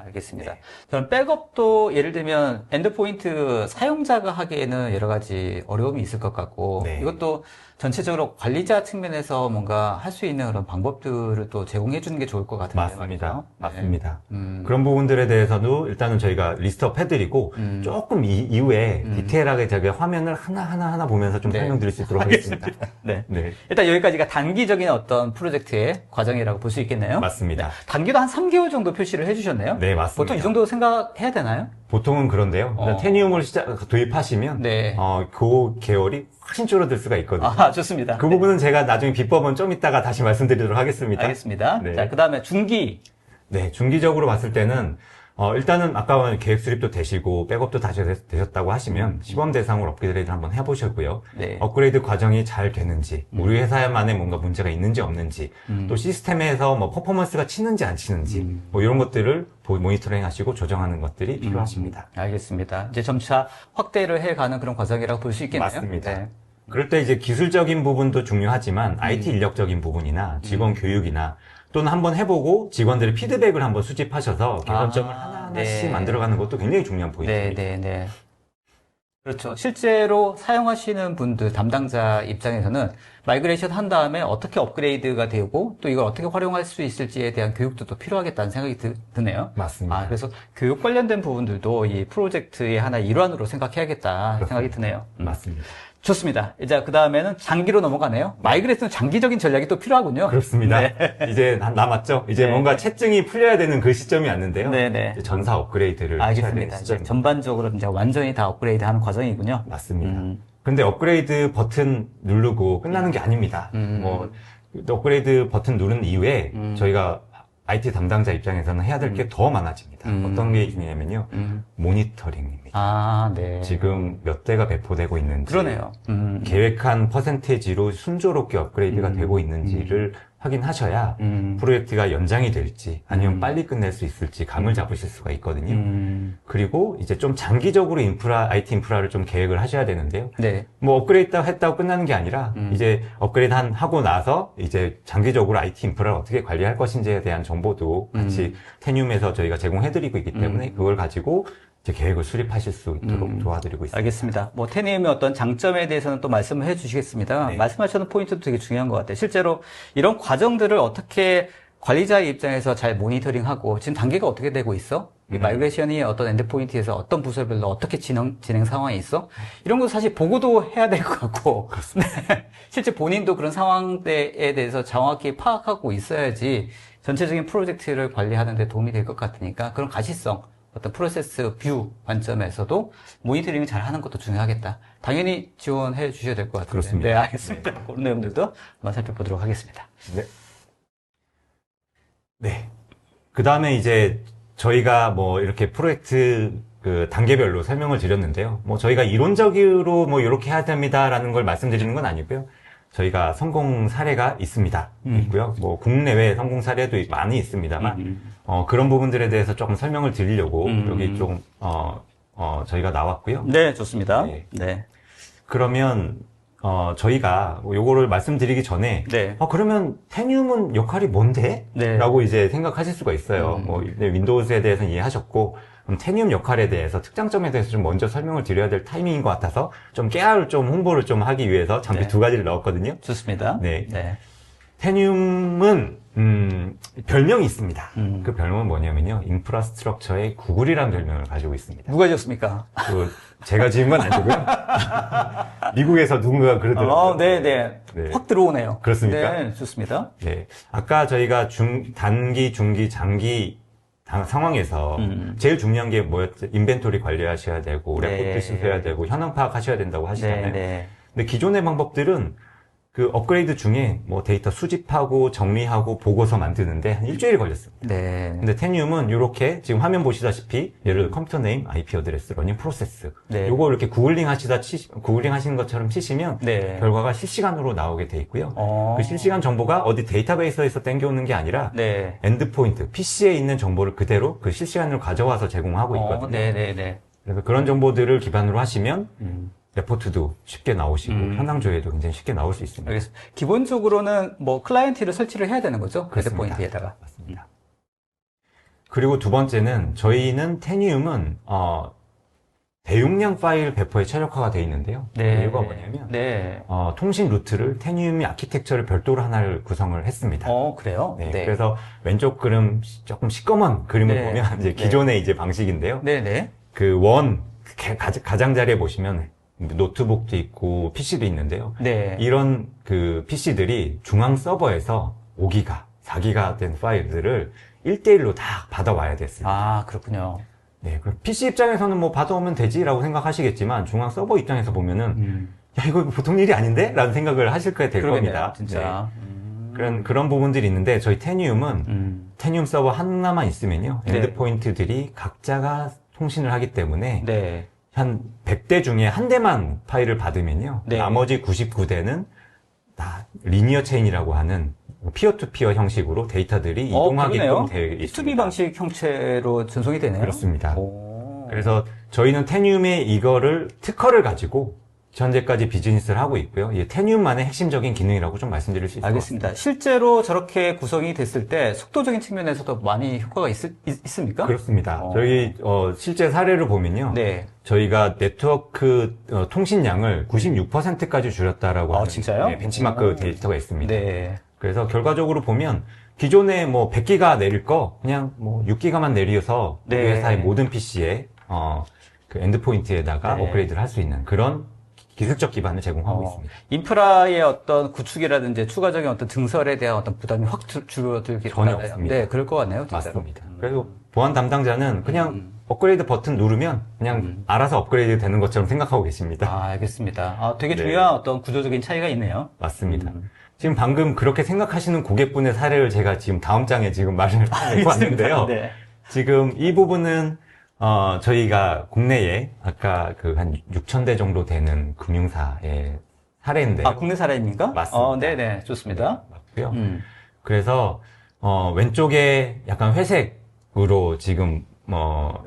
알겠습니다. 저는 백업도 예를 들면 엔드포인트 사용자가 하기에는 여러 가지 어려움이 있을 것 같고 네. 이것도 전체적으로 관리자 측면에서 뭔가 할 수 있는 그런 방법들을 또 제공해 주는 게 좋을 것 같은데요. 맞습니다. 말이죠. 맞습니다. 네. 그런 부분들에 대해서도 일단은 저희가 리스트업 해드리고 조금 이후에 디테일하게 저희가 화면을 하나 보면서 좀 네. 설명드릴 수 있도록 하겠습니다. 네. 네. 일단 여기까지가 단기적인 어떤 프로젝트의 과정이라고 볼 수 있겠네요. 맞습니다. 네. 단기도 한 3개월 정도 표시를 해주셨네요. 네, 맞습니다. 보통 이 정도 생각해야 되나요? 보통은 그런데요. 일단 테니움을 도입하시면 네. 그 계열이 훨씬 줄어들 수가 있거든요. 아, 좋습니다. 그 부분은 제가 나중에 비법은 좀 이따가 다시 말씀드리도록 하겠습니다. 알겠습니다. 네. 자, 그 다음에 중기. 네, 중기적으로 봤을 때는 일단은 아까 계획 수립도 되시고 백업도 다 되셨다고 하시면 시범 대상으로 업그레이드 한번 해보셨고요. 네. 업그레이드 과정이 잘 되는지, 우리 회사만에 뭔가 문제가 있는지 없는지, 또 시스템에서 뭐 퍼포먼스가 치는지 안 치는지, 뭐 이런 것들을 모니터링 하시고 조정하는 것들이 필요하십니다. 알겠습니다. 이제 점차 확대를 해가는 그런 과정이라고 볼 수 있겠네요. 맞습니다. 네. 그럴 때 이제 기술적인 부분도 중요하지만 IT 인력적인 부분이나 직원 교육이나 또는 한번 해보고 직원들의 피드백을 한번 수집하셔서 개선점을 하나하나씩 네. 만들어가는 것도 굉장히 중요한 포인트입니다. 네. 그렇죠. 실제로 사용하시는 분들, 담당자 입장에서는 마이그레이션 한 다음에 어떻게 업그레이드가 되고 또 이걸 어떻게 활용할 수 있을지에 대한 교육도 또 필요하겠다는 생각이 드네요. 맞습니다. 그래서 교육 관련된 부분들도 이 프로젝트의 하나의 일환으로 생각해야겠다 생각이 드네요. 맞습니다. 좋습니다. 이제 그 다음에는 장기로 넘어가네요. 마이그레이션은 장기적인 전략이 또 필요하군요. 그렇습니다. 네. 이제 남았죠? 이제 네. 뭔가 채증이 풀려야 되는 그 시점이 왔는데요. 네네. 이제 전사 업그레이드를 하셔야 되는 알겠습니다. 이제 시점입니다. 전반적으로 이제 완전히 다 업그레이드 하는 과정이군요. 맞습니다. 근데 업그레이드 버튼 누르고 끝나는 게 아닙니다. 뭐 업그레이드 버튼 누른 이후에 저희가 IT 담당자 입장에서는 해야 될 게 더 많아집니다. 어떤 게 중요하면요. 모니터링입니다. 아, 네. 지금 몇 대가 배포되고 있는지, 그러네요. 계획한 퍼센테이지로 순조롭게 업그레이드가 되고 있는지를 확인하셔야 프로젝트가 연장이 될지 아니면 빨리 끝낼 수 있을지 감을 잡으실 수가 있거든요. 그리고 이제 좀 장기적으로 IT 인프라를 좀 계획을 하셔야 되는데요. 네. 뭐 업그레이드 했다고 끝나는 게 아니라 이제 업그레이드 하고 나서 이제 장기적으로 IT 인프라를 어떻게 관리할 것인지에 대한 정보도 같이 테늄에서 저희가 제공해드리고 있기 때문에 그걸 가지고 이제 계획을 수립하실 수 있도록 도와드리고 있습니다. 알겠습니다. 뭐 테니움의 어떤 장점에 대해서는 또 말씀을 해주시겠습니다. 네. 말씀하셨던 포인트도 되게 중요한 것 같아요. 실제로 이런 과정들을 어떻게 관리자의 입장에서 잘 모니터링하고 지금 단계가 어떻게 되고 있어? 이 마이그레이션이 어떤 엔드포인트에서 어떤 부서별로 어떻게 진행 상황이 있어? 이런 거 사실 보고도 해야 될 것 같고. 네. 실제 본인도 그런 상황대에 대해서 정확히 파악하고 있어야지 전체적인 프로젝트를 관리하는 데 도움이 될 것 같으니까 그런 가시성, 어떤 프로세스 뷰 관점에서도 모니터링을 잘 하는 것도 중요하겠다. 당연히 지원해 주셔야 될 것 같은데. 그렇습니다. 네, 알겠습니다. 그런 내용들도 한번 살펴보도록 하겠습니다. 네. 네. 그 다음에 이제 저희가 뭐 이렇게 프로젝트 그 단계별로 설명을 드렸는데요. 뭐 저희가 이론적으로 뭐 이렇게 해야 됩니다라는 걸 말씀드리는 건 아니고요. 저희가 성공 사례가 있습니다. 있고요. 뭐 국내외 성공 사례도 많이 있습니다만 그런 부분들에 대해서 조금 설명을 드리려고 여기 조금 저희가 나왔고요. 네, 좋습니다. 네. 네. 그러면 저희가 요거를 말씀드리기 전에 네. 그러면 테늄은 역할이 뭔데? 네. 라고 이제 생각하실 수가 있어요. 뭐 윈도우즈에 대해서는 이해하셨고 그럼 테늄 역할에 대해서 특장점에 대해서 좀 먼저 설명을 드려야 될 타이밍인 것 같아서 좀 깨알 좀 홍보를 좀 하기 위해서 잠시 네. 두 가지를 넣었거든요. 좋습니다. 네. 네. 테늄은 별명이 있습니다. 그 별명은 뭐냐면요. 인프라스트럭처의 구글이라는 별명을 가지고 있습니다. 누가 지었습니까? 제가 지은 건 아니고요. 미국에서 누군가가 그러더라고요. 네네. 네. 확 들어오네요. 그렇습니까? 네, 좋습니다. 네. 아까 저희가 단기, 중기, 장기 상황에서 제일 중요한 게 뭐였죠? 인벤토리 관리하셔야 되고, 네. 레포트 쓰셔야 되고, 현황 파악하셔야 된다고 하시잖아요. 네. 근데 기존의 방법들은 그 업그레이드 중에 뭐 데이터 수집하고 정리하고 보고서 만드는데 한 일주일 걸렸습니다. 네. 근데 테늄은 이렇게 지금 화면 보시다시피 예를 들어 컴퓨터 네임, IP 어드레스, 러닝 프로세스 네. 요거 이렇게 구글링 하시는 것처럼 치시면 네. 결과가 실시간으로 나오게 돼 있고요. 어. 그 실시간 정보가 어디 데이터베이스에서 땡겨오는 게 아니라 네. 엔드포인트, PC에 있는 정보를 그대로 그 실시간으로 가져와서 제공하고 있거든요. 네네네. 그래서 그런 정보들을 기반으로 하시면 레포트도 쉽게 나오시고 현황 조회도 굉장히 쉽게 나올 수 있습니다. 알겠습니다. 기본적으로는 뭐 클라이언트를 설치를 해야 되는 거죠? 그렇습니다. 레드포인트에다가. 맞습니다. 그리고 두 번째는 저희는 테늄은 대용량 파일 배포에 최적화가 되어 있는데요. 네. 이유가 뭐냐면 네. 통신 루트를 테늄이 아키텍처를 별도로 하나를 구성을 했습니다. 그래요? 네, 네. 그래서 왼쪽 그림 조금 시꺼먼 그림을 네. 보면 이제 기존의 이제 방식인데요. 네네. 그 가장자리에 보시면 노트북도 있고 PC도 있는데요. 네. 이런 그 PC들이 중앙 서버에서 5기가, 4기가 된 파일들을 1대1로 다 받아와야 됐습니다. 아, 그렇군요. 네, 그럼 PC 입장에서는 뭐 받아오면 되지라고 생각하시겠지만 중앙 서버 입장에서 보면은 야 이거 보통 일이 아닌데? 라는 생각을 하실 거에 될 그러겠네요, 겁니다. 진짜. 네. 그런 부분들이 있는데 저희 테늄은 테늄 서버 하나만 있으면요. 네. 엔드포인트들이 각자가 통신을 하기 때문에 네. 한 100대 중에 한 대만 파일을 받으면요. 네. 나머지 99대는 다 리니어 체인이라고 하는 피어투피어 형식으로 데이터들이 이동하게끔 되어 있습니다. P2B 방식 형태로 전송이 되네요. 그렇습니다. 오. 그래서 저희는 테늄의 이거를 특허를 가지고 현재까지 비즈니스를 하고 있고요. 이 테늄만의 핵심적인 기능이라고 좀 말씀드릴 수 있을 것 같습니다. 알겠습니다. 실제로 저렇게 구성이 됐을 때 속도적인 측면에서도 많이 효과가 있습니까? 그렇습니다. 저희 실제 사례를 보면요. 네. 저희가 네트워크 통신량을 96%까지 줄였다라고 하는 진짜요? 네, 벤치마크 데이터가 있습니다. 네. 그래서 결과적으로 보면 기존에 뭐 100기가 내릴 거 그냥 뭐 6기가만 내려서 우리 네. 회사의 모든 PC에 그 엔드포인트에다가 네. 업그레이드를 할 수 있는 그런 기술적 기반을 제공하고 있습니다. 인프라의 어떤 구축이라든지 추가적인 어떤 증설에 대한 어떤 부담이 확 줄어들게 전혀 없습니다. 네, 그럴 것 같네요. 진짜로. 맞습니다. 그래서 보안 담당자는 그냥 업그레이드 버튼 누르면 그냥 알아서 업그레이드 되는 것처럼 생각하고 계십니다. 알겠습니다. 되게 네. 중요한 어떤 구조적인 차이가 있네요. 맞습니다. 지금 방금 그렇게 생각하시는 고객분의 사례를 제가 지금 다음 장에 지금 말을 하고 왔는데요. 네. 지금 이 부분은 저희가 국내에 아까 그 한 6,000대 정도 되는 금융사의 사례인데요. 국내 사례입니까? 맞습니다. 네네, 좋습니다. 맞고요. 그래서 왼쪽에 약간 회색으로 지금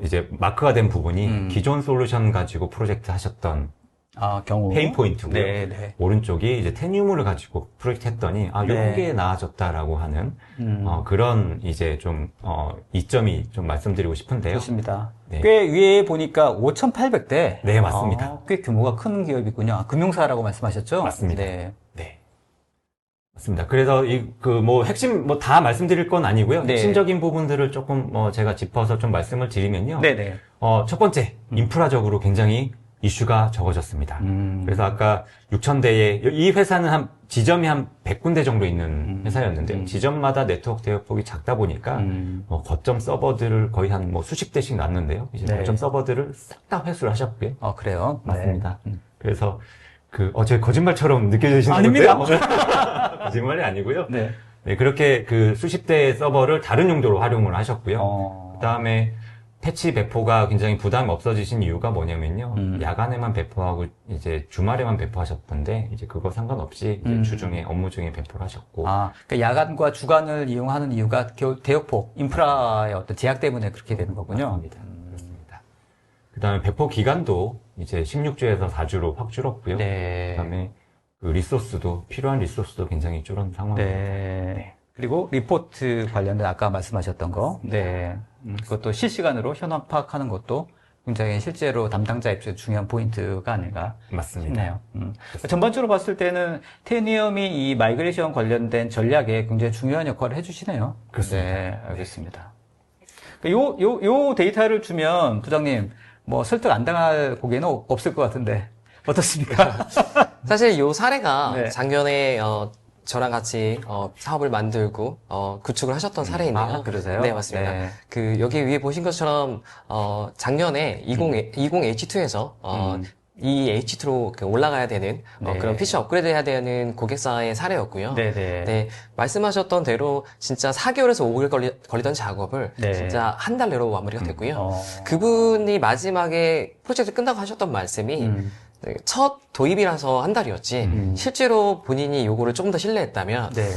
이제 마크가 된 부분이 기존 솔루션 가지고 프로젝트 하셨던 경우. 페인 포인트고요. 네. 오른쪽이 이제 테늄을 가지고 프로젝트 했더니 네. 이런 게 나아졌다라고 하는 그런 이제 좀 이점이 좀 말씀드리고 싶은데요. 좋습니다. 네. 꽤 위에 보니까 5,800대. 네, 맞습니다. 꽤 규모가 큰 기업이군요. 금융사라고 말씀하셨죠? 맞습니다. 네. 네. 맞습니다. 그래서 핵심 다 말씀드릴 건 아니고요. 네. 핵심적인 부분들을 조금 제가 짚어서 좀 말씀을 드리면요. 네네. 첫 번째 인프라적으로 굉장히 이슈가 적어졌습니다. 그래서 아까 6,000대에 이 회사는 지점이 한 100군데 정도 있는 회사였는데 지점마다 네트워크 대역폭이 작다 보니까 거점 서버들을 거의 한 수십 대씩 놨는데요. 이제 네. 거점 서버들을 싹 다 회수를 하셨고요. 그래요? 맞습니다. 네. 그래서 제 거짓말처럼 느껴지시는 아닙니다. 건데요? 거짓말이 아니고요. 네. 네, 그렇게 그 수십 대의 서버를 다른 용도로 활용을 하셨고요. 그다음에 패치 배포가 굉장히 부담이 없어지신 이유가 뭐냐면요. 야간에만 배포하고 이제 주말에만 배포하셨던데 이제 그거 상관없이 이제 주중에 업무 중에 배포를 하셨고. 그러니까 야간과 주간을 이용하는 이유가 대역폭 인프라의 어떤 제약 때문에 그렇게 되는 거군요. 맞습니다. 그렇습니다. 그다음에 배포 기간도 이제 16주에서 4주로 확 줄었고요. 네. 그다음에 그 필요한 리소스도 굉장히 줄은 상황입니다. 네. 그리고 리포트 관련된 아까 말씀하셨던 거. 네. 그것도 실시간으로 현황 파악하는 것도 굉장히 실제로 담당자 입장에서 중요한 포인트가 아닌가 맞습니다. 싶네요. 전반적으로 봤을 때는 테니엄이 이 마이그레이션 관련된 전략에 굉장히 중요한 역할을 해주시네요. 그렇습니다. 네, 알겠습니다. 요 데이터를 주면 부장님 설득 안 당할 고객는 없을 것 같은데 어떻습니까? 사실 요 사례가 네. 작년에 저랑 같이 사업을 만들고 구축을 하셨던 사례인데요. 그러세요? 네, 맞습니다. 네. 여기 위에 보신 것처럼 작년에 20H2에서 이 H2로 올라가야 되는 네. 그런 피처 업그레이드 해야 되는 고객사의 사례였고요. 네네. 네, 말씀하셨던 대로 진짜 4개월에서 5개월 걸리던 작업을 네. 진짜 한 달 내로 마무리가 됐고요. 그분이 마지막에 프로젝트 끝나고 하셨던 말씀이 첫 도입이라서 한 달이었지 실제로 본인이 요거를 조금 더 신뢰했다면 네.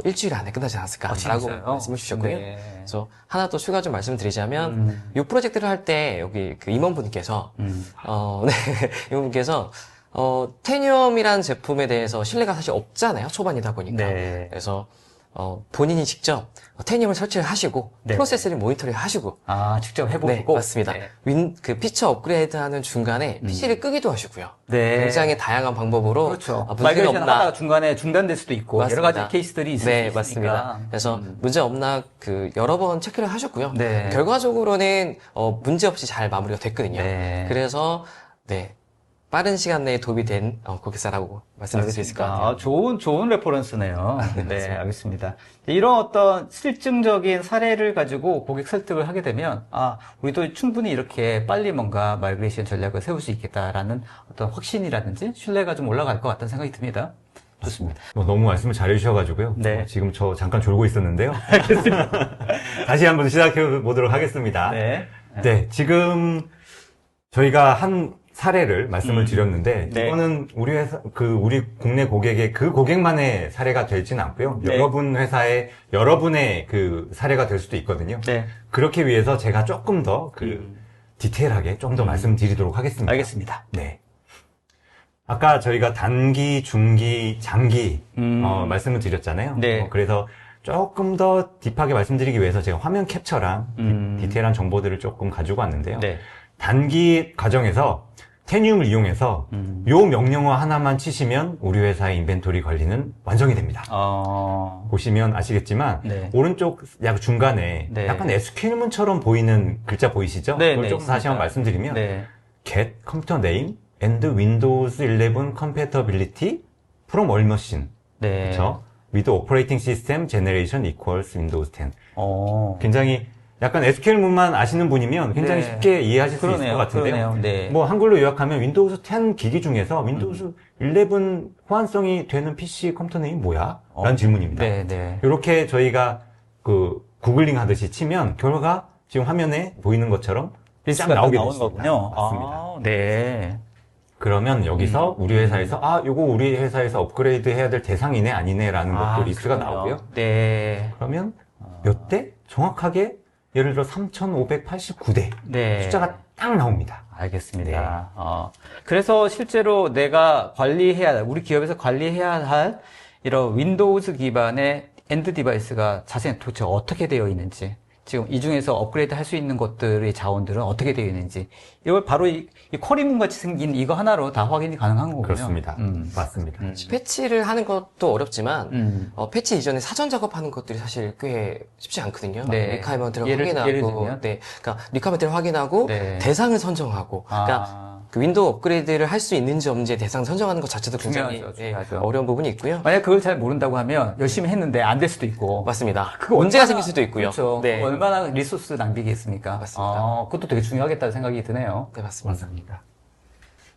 일주일 안에 끝나지 않았을까라고 진짜요? 말씀을 주셨고요. 네. 그래서 하나 또 추가 좀 말씀드리자면 이 프로젝트를 할 때 여기 그 임원분께서 네, 임원분께서 테니엄이라는 제품에 대해서 신뢰가 사실 없잖아요. 초반이다 보니까. 네. 그래서 본인이 직접 테니엄을 설치를 하시고 네. 프로세스를 모니터링 하시고 직접 네, 해보고. 맞습니다. 네. 그 피처 업그레이드 하는 중간에 PC를 끄기도 하시고요. 네. 굉장히 다양한 방법으로 그렇죠. 문제가 마이그레이션 없나 하다가 중간에 중단될 수도 있고 맞습니다. 여러 가지 케이스들이 있을 수 네, 있으니까. 맞습니다. 그래서 문제 없나 여러 번 체크를 하셨고요. 네. 결과적으로는 문제 없이 잘 마무리가 됐거든요. 네. 그래서 빠른 시간 내에 도입이 된 고객사라고 말씀드릴 수 있을 것 같아요. 좋은 레퍼런스네요. 네, 맞습니다. 알겠습니다. 이런 어떤 실증적인 사례를 가지고 고객 설득을 하게 되면, 우리도 충분히 이렇게 빨리 뭔가 마이그레이션 전략을 세울 수 있겠다라는 어떤 확신이라든지 신뢰가 좀 올라갈 것 같다는 생각이 듭니다. 좋습니다. 너무 말씀을 잘해주셔가지고요. 네. 지금 저 잠깐 졸고 있었는데요. 다시 한번 시작해 보도록 하겠습니다. 네. 네, 지금 저희가 한 사례를 말씀을 드렸는데 네. 이거는 우리 회사 우리 국내 고객의 그 고객만의 사례가 되지는 않고요. 네. 여러분 회사의 여러분의 그 사례가 될 수도 있거든요. 네. 그렇게 위해서 제가 조금 더 디테일하게 좀 더 말씀드리도록 하겠습니다. 알겠습니다. 네. 아까 저희가 단기, 중기, 장기 말씀을 드렸잖아요. 네. 그래서 조금 더 딥하게 말씀드리기 위해서 제가 화면 캡처랑 디테일한 정보들을 조금 가지고 왔는데요. 네. 단기 과정에서 테니움을 이용해서 요 명령어 하나만 치시면 우리 회사의 인벤토리 관리는 완성이 됩니다. 보시면 아시겠지만 네. 오른쪽 약 중간에 네. 약간 SQL문처럼 보이는 글자 보이시죠? 네, 그걸 네, 조금 다시 한번 말씀드리면 네. get 컴퓨터 name and Windows 11 compatibility from all machine. 네. 그렇죠? with operating system generation equals Windows 10. 굉장히 약간 SQL문만 아시는 분이면 굉장히 네. 쉽게 이해하실 수 있을 것 같은데요. 그러네요. 네. 뭐 한글로 요약하면 윈도우스 10 기기 중에서 윈도우스 11 호환성이 되는 PC 컴퓨터 네임이 뭐야? 라는 질문입니다. 네, 네. 이렇게 저희가 구글링 하듯이 치면 결과가 지금 화면에 보이는 것처럼 쫙 나오게 나오는 됐습니다. 거군요. 맞습니다. 네. 그러면 여기서 우리 회사에서 요거 우리 회사에서 업그레이드 해야 될 대상이네 아니네라는 것도 리스트가 그렇군요. 나오고요. 네. 그러면 몇 대? 정확하게 예를 들어 3,589대 네. 숫자가 딱 나옵니다. 알겠습니다. 그래서 실제로 내가 우리 기업에서 관리해야 할 이런 윈도우즈 기반의 엔드 디바이스가 자세히 도대체 어떻게 되어 있는지, 지금 이 중에서 업그레이드 할 수 있는 것들의 자원들은 어떻게 되어 있는지, 이걸 바로 이 쿼리문 같이 생긴 이거 하나로 다 확인이 가능한 거군요. 그렇습니다. 맞습니다. 패치를 하는 것도 어렵지만 패치 이전에 사전 작업하는 것들이 사실 꽤 쉽지 않거든요. 네. 리콰이어먼트를 예를 확인하고, 들면? 그러니까 리콰이어먼트를 확인하고 네. 대상을 선정하고, 그러니까 그 윈도우 업그레이드를 할 수 있는지 없는지 대상 선정하는 것 자체도 굉장히 중요하죠. 어려운 부분이 있고요. 만약 그걸 잘 모른다고 하면 열심히 했는데 안 될 수도 있고. 맞습니다. 그거 문제가 얼마나- 생길 수도 있고요. 그렇죠. 네. 얼마나 리소스 낭비겠습니까? 맞습니다. 그것도 되게 중요하겠다는 생각이 드네요. 네, 맞습니다. 맞습니다.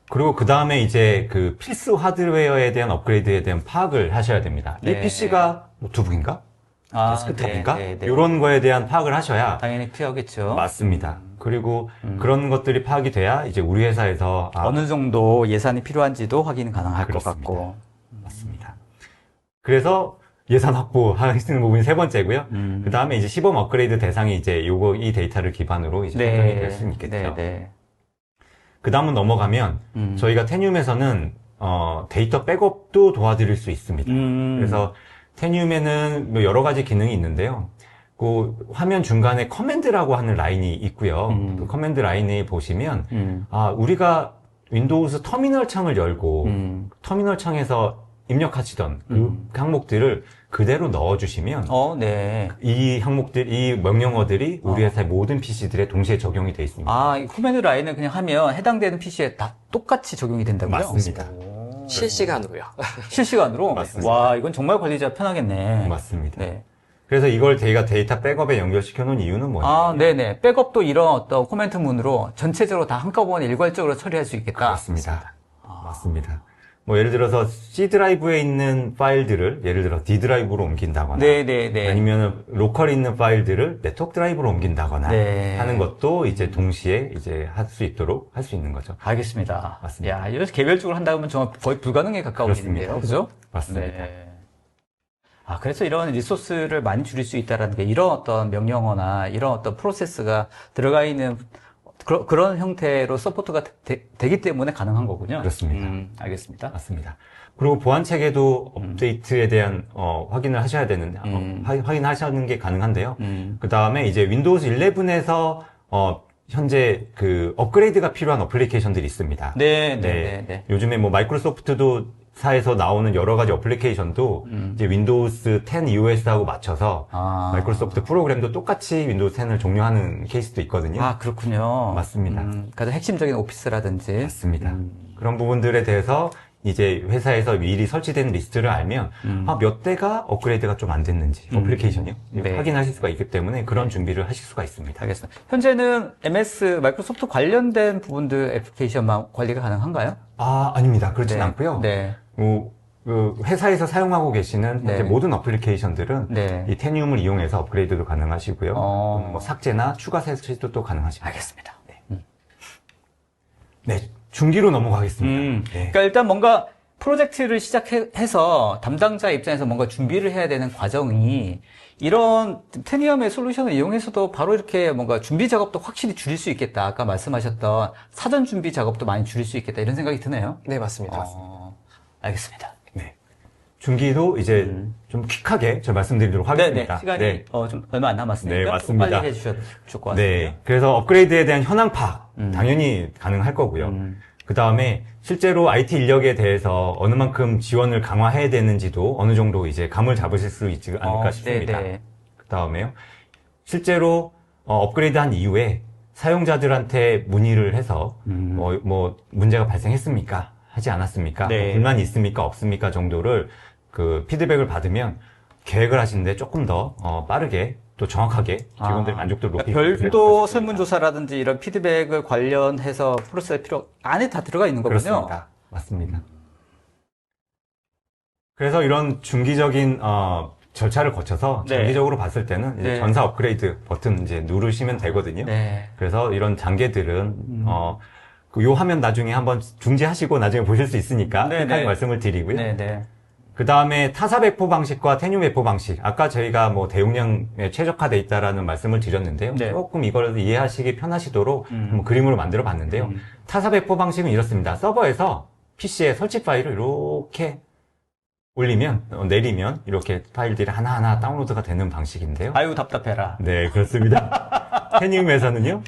그리고 그 다음에 이제 그 필수 하드웨어에 대한 업그레이드에 대한 파악을 하셔야 됩니다. 네. 이 PC가 노트북인가? 데스크탑인가? 네, 네, 네. 이런 거에 대한 파악을 하셔야 당연히 필요하겠죠. 맞습니다. 그리고 그런 것들이 파악이 돼야 이제 우리 회사에서 어느 정도 예산이 필요한지도 확인 가능할 그렇습니다. 것 같고. 맞습니다. 그래서 예산 확보하시는 부분이 세 번째고요. 그 다음에 이제 시범 업그레이드 대상이 이제 이 데이터를 기반으로 이제 선정이 될 수 있겠죠. 네, 네. 그 다음은 넘어가면 저희가 테늄에서는 데이터 백업도 도와드릴 수 있습니다. 그래서 테늄에는 뭐 여러 가지 기능이 있는데요. 그 화면 중간에 커맨드라고 하는 라인이 있고요. 그 커맨드 라인에 보시면 우리가 윈도우즈 터미널 창을 열고 터미널 창에서 입력하시던 그 항목들을 그대로 넣어주시면 네. 이 명령어들이 우리 회사의 모든 PC들에 동시에 적용이 되어 있습니다. 이 코맨드 라인을 그냥 하면 해당되는 PC에 다 똑같이 적용이 된다고요? 맞습니다. 실시간으로요. 실시간으로? 맞습니다. 와, 이건 정말 관리자 편하겠네. 맞습니다. 네. 그래서 이걸 저희가 데이터 백업에 연결시켜 놓은 이유는 뭐냐면 네네. 백업도 이런 어떤 코멘트문으로 전체적으로 다 한꺼번에 일괄적으로 처리할 수 있겠다. 그렇습니다. 맞습니다. 뭐 예를 들어서 C 드라이브에 있는 파일들을 예를 들어 D 드라이브로 옮긴다거나 네네네. 아니면 로컬에 있는 파일들을 네트워크 드라이브로 옮긴다거나 네. 하는 것도 이제 동시에 이제 할 수 있도록 할 수 있는 거죠. 알겠습니다. 맞습니다. 야, 이래서 개별적으로 한다면 정말 거의 불가능에 가까워지는데요. 그렇습니다. 그죠? 맞습니다. 네. 그래서 이런 리소스를 많이 줄일 수 있다라는 게 이런 어떤 명령어나 이런 어떤 프로세스가 들어가 있는 그런 형태로 서포트가 되기 때문에 가능한 거군요. 그렇습니다. 알겠습니다. 맞습니다. 그리고 보안 체계도 업데이트에 대한 확인을 하셔야 되는데 확인하시는 게 가능한데요. 그 다음에 이제 윈도우즈 11에서 현재 그 업그레이드가 필요한 어플리케이션들이 있습니다. 네. 요즘에 뭐 마이크로소프트도 사에서 나오는 여러 가지 어플리케이션도 이제 윈도우스 10 EOS하고 맞춰서 마이크로소프트 프로그램도 똑같이 윈도우스 10을 종료하는 케이스도 있거든요. 그렇군요. 맞습니다. 가장 핵심적인 오피스라든지. 맞습니다. 그런 부분들에 대해서 이제 회사에서 미리 설치된 리스트를 알면 몇 대가 업그레이드가 좀 안 됐는지 어플리케이션이요 네. 확인하실 수가 있기 때문에 그런 준비를 하실 수가 있습니다. 알겠습니다. 현재는 MS 마이크로소프트 관련된 부분들 애플리케이션만 관리가 가능한가요? 아닙니다. 그렇진 네. 않고요. 네. 그 회사에서 사용하고 계시는 네. 현재 모든 어플리케이션들은 네. 이 테늄을 이용해서 업그레이드도 가능하시고요. 또는 뭐 삭제나 추가 설치도 또 가능하십니다. 알겠습니다. 네, 중기로 넘어가겠습니다. 네. 그러니까 일단 뭔가 프로젝트를 시작해서 담당자 입장에서 뭔가 준비를 해야 되는 과정이 이런 테니엄의 솔루션을 이용해서도 바로 이렇게 뭔가 준비 작업도 확실히 줄일 수 있겠다. 아까 말씀하셨던 사전 준비 작업도 많이 줄일 수 있겠다. 이런 생각이 드네요. 네, 맞습니다. 알겠습니다. 네. 중기도 이제 좀 퀵하게 제가 말씀드리도록 네네. 하겠습니다. 시간이 네. 좀 얼마 안 남았으니까 네, 맞습니다. 빨리 해주셔도 좋을 것 같습니다. 네. 그래서 업그레이드에 대한 현황 파악 당연히 가능할 거고요. 그 다음에 실제로 IT 인력에 대해서 어느 만큼 지원을 강화해야 되는지도 어느 정도 이제 감을 잡으실 수 있지 않을까 싶습니다. 네네. 그 다음에요. 실제로 업그레이드 한 이후에 사용자들한테 문의를 해서 뭐 문제가 발생했습니까? 하지 않았습니까? 네. 뭐 불만이 있습니까? 없습니까? 정도를 그 피드백을 받으면 계획을 하시는데 조금 더 빠르게 또 정확하게 직원들 만족도를 높이기 별도 설문조사라든지 이런 피드백을 관련해서 프로세스 안에 다 들어가 있는 거군요. 그렇습니다. 맞습니다. 그래서 이런 중기적인 절차를 거쳐서 네. 장기적으로 봤을 때는 이제 네. 전사 업그레이드 버튼 이제 누르시면 되거든요. 네. 그래서 이런 단계들은 요 화면 나중에 한번 중지하시고 나중에 보실 수 있으니까 네, 한 네. 말씀을 드리고요. 네네. 그 다음에 타사 배포 방식과 테늄 배포 방식. 아까 저희가 뭐 대용량에 최적화되어 있다라는 말씀을 드렸는데요. 네. 조금 이걸 이해하시기 편하시도록 한번 그림으로 만들어 봤는데요. 타사 배포 방식은 이렇습니다. 서버에서 PC에 설치 파일을 이렇게 올리면, 내리면 이렇게 파일들이 하나하나 다운로드가 되는 방식인데요. 아유, 답답해라. 네, 그렇습니다. 테늄에서는요.